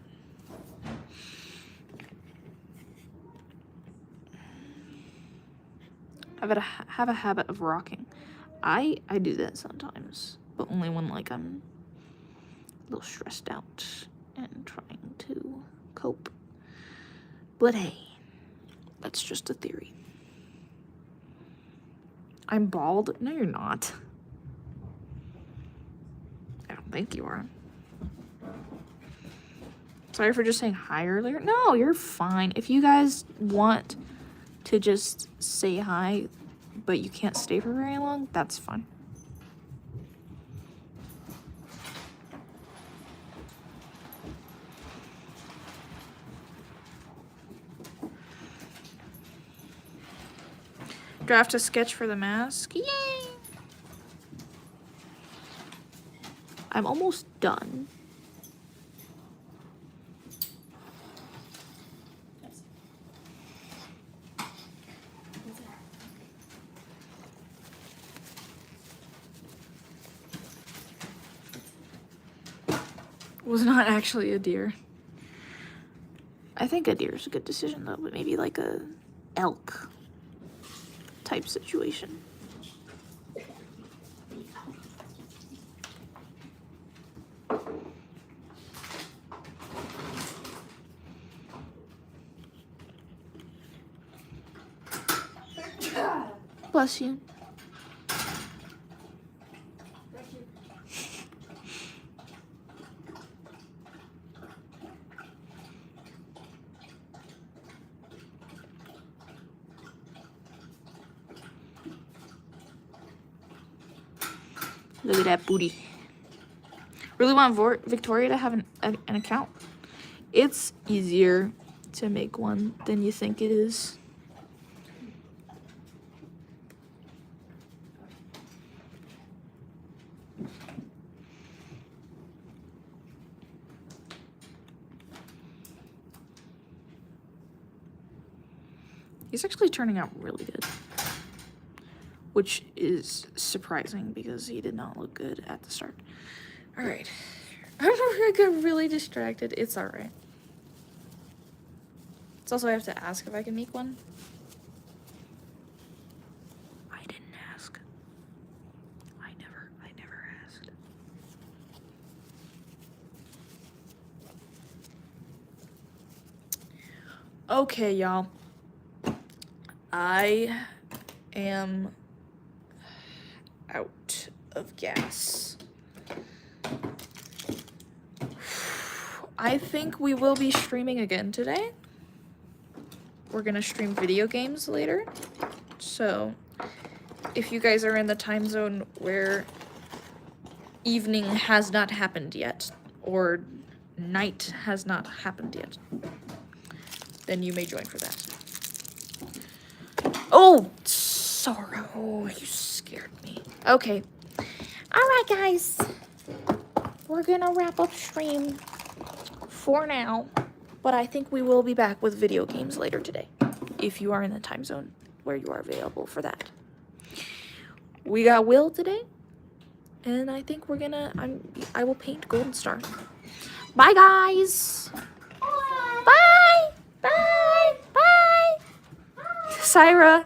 Have a habit of rocking. I do that sometimes, but only when like I'm a little stressed out and trying to cope. But hey, that's just a theory. I'm bald? No, you're not. I don't think you are. Sorry for just saying hi earlier. No, you're fine. If you guys want to just say hi, but you can't stay for very long, that's fine. Draft a sketch for the mask. Yay! I'm almost done. Was not actually a deer. I think a deer is a good decision though, but maybe like a elk type situation. Bless you. Look at that booty. Really want Victoria to have an account? It's easier to make one than you think it is. He's actually turning out really good, which is surprising because he did not look good at the start. All right. I got really distracted. It's all right. It's also I have to ask if I can make one. I didn't ask. I never asked. Okay, y'all. I am out of gas. I think we will be streaming again today. We're gonna stream video games later. So if you guys are in the time zone where evening has not happened yet, or night has not happened yet, then you may join for that. Oh, Sora. Oh, you scared me. Okay. Alright, guys. We're gonna wrap up stream for now. But I think we will be back with video games later today. If you are in the time zone where you are available for that. We got Will today. And I think we're gonna... I will paint Golden Star. Bye, guys. Bye. Bye. Bye. Bye. Syra.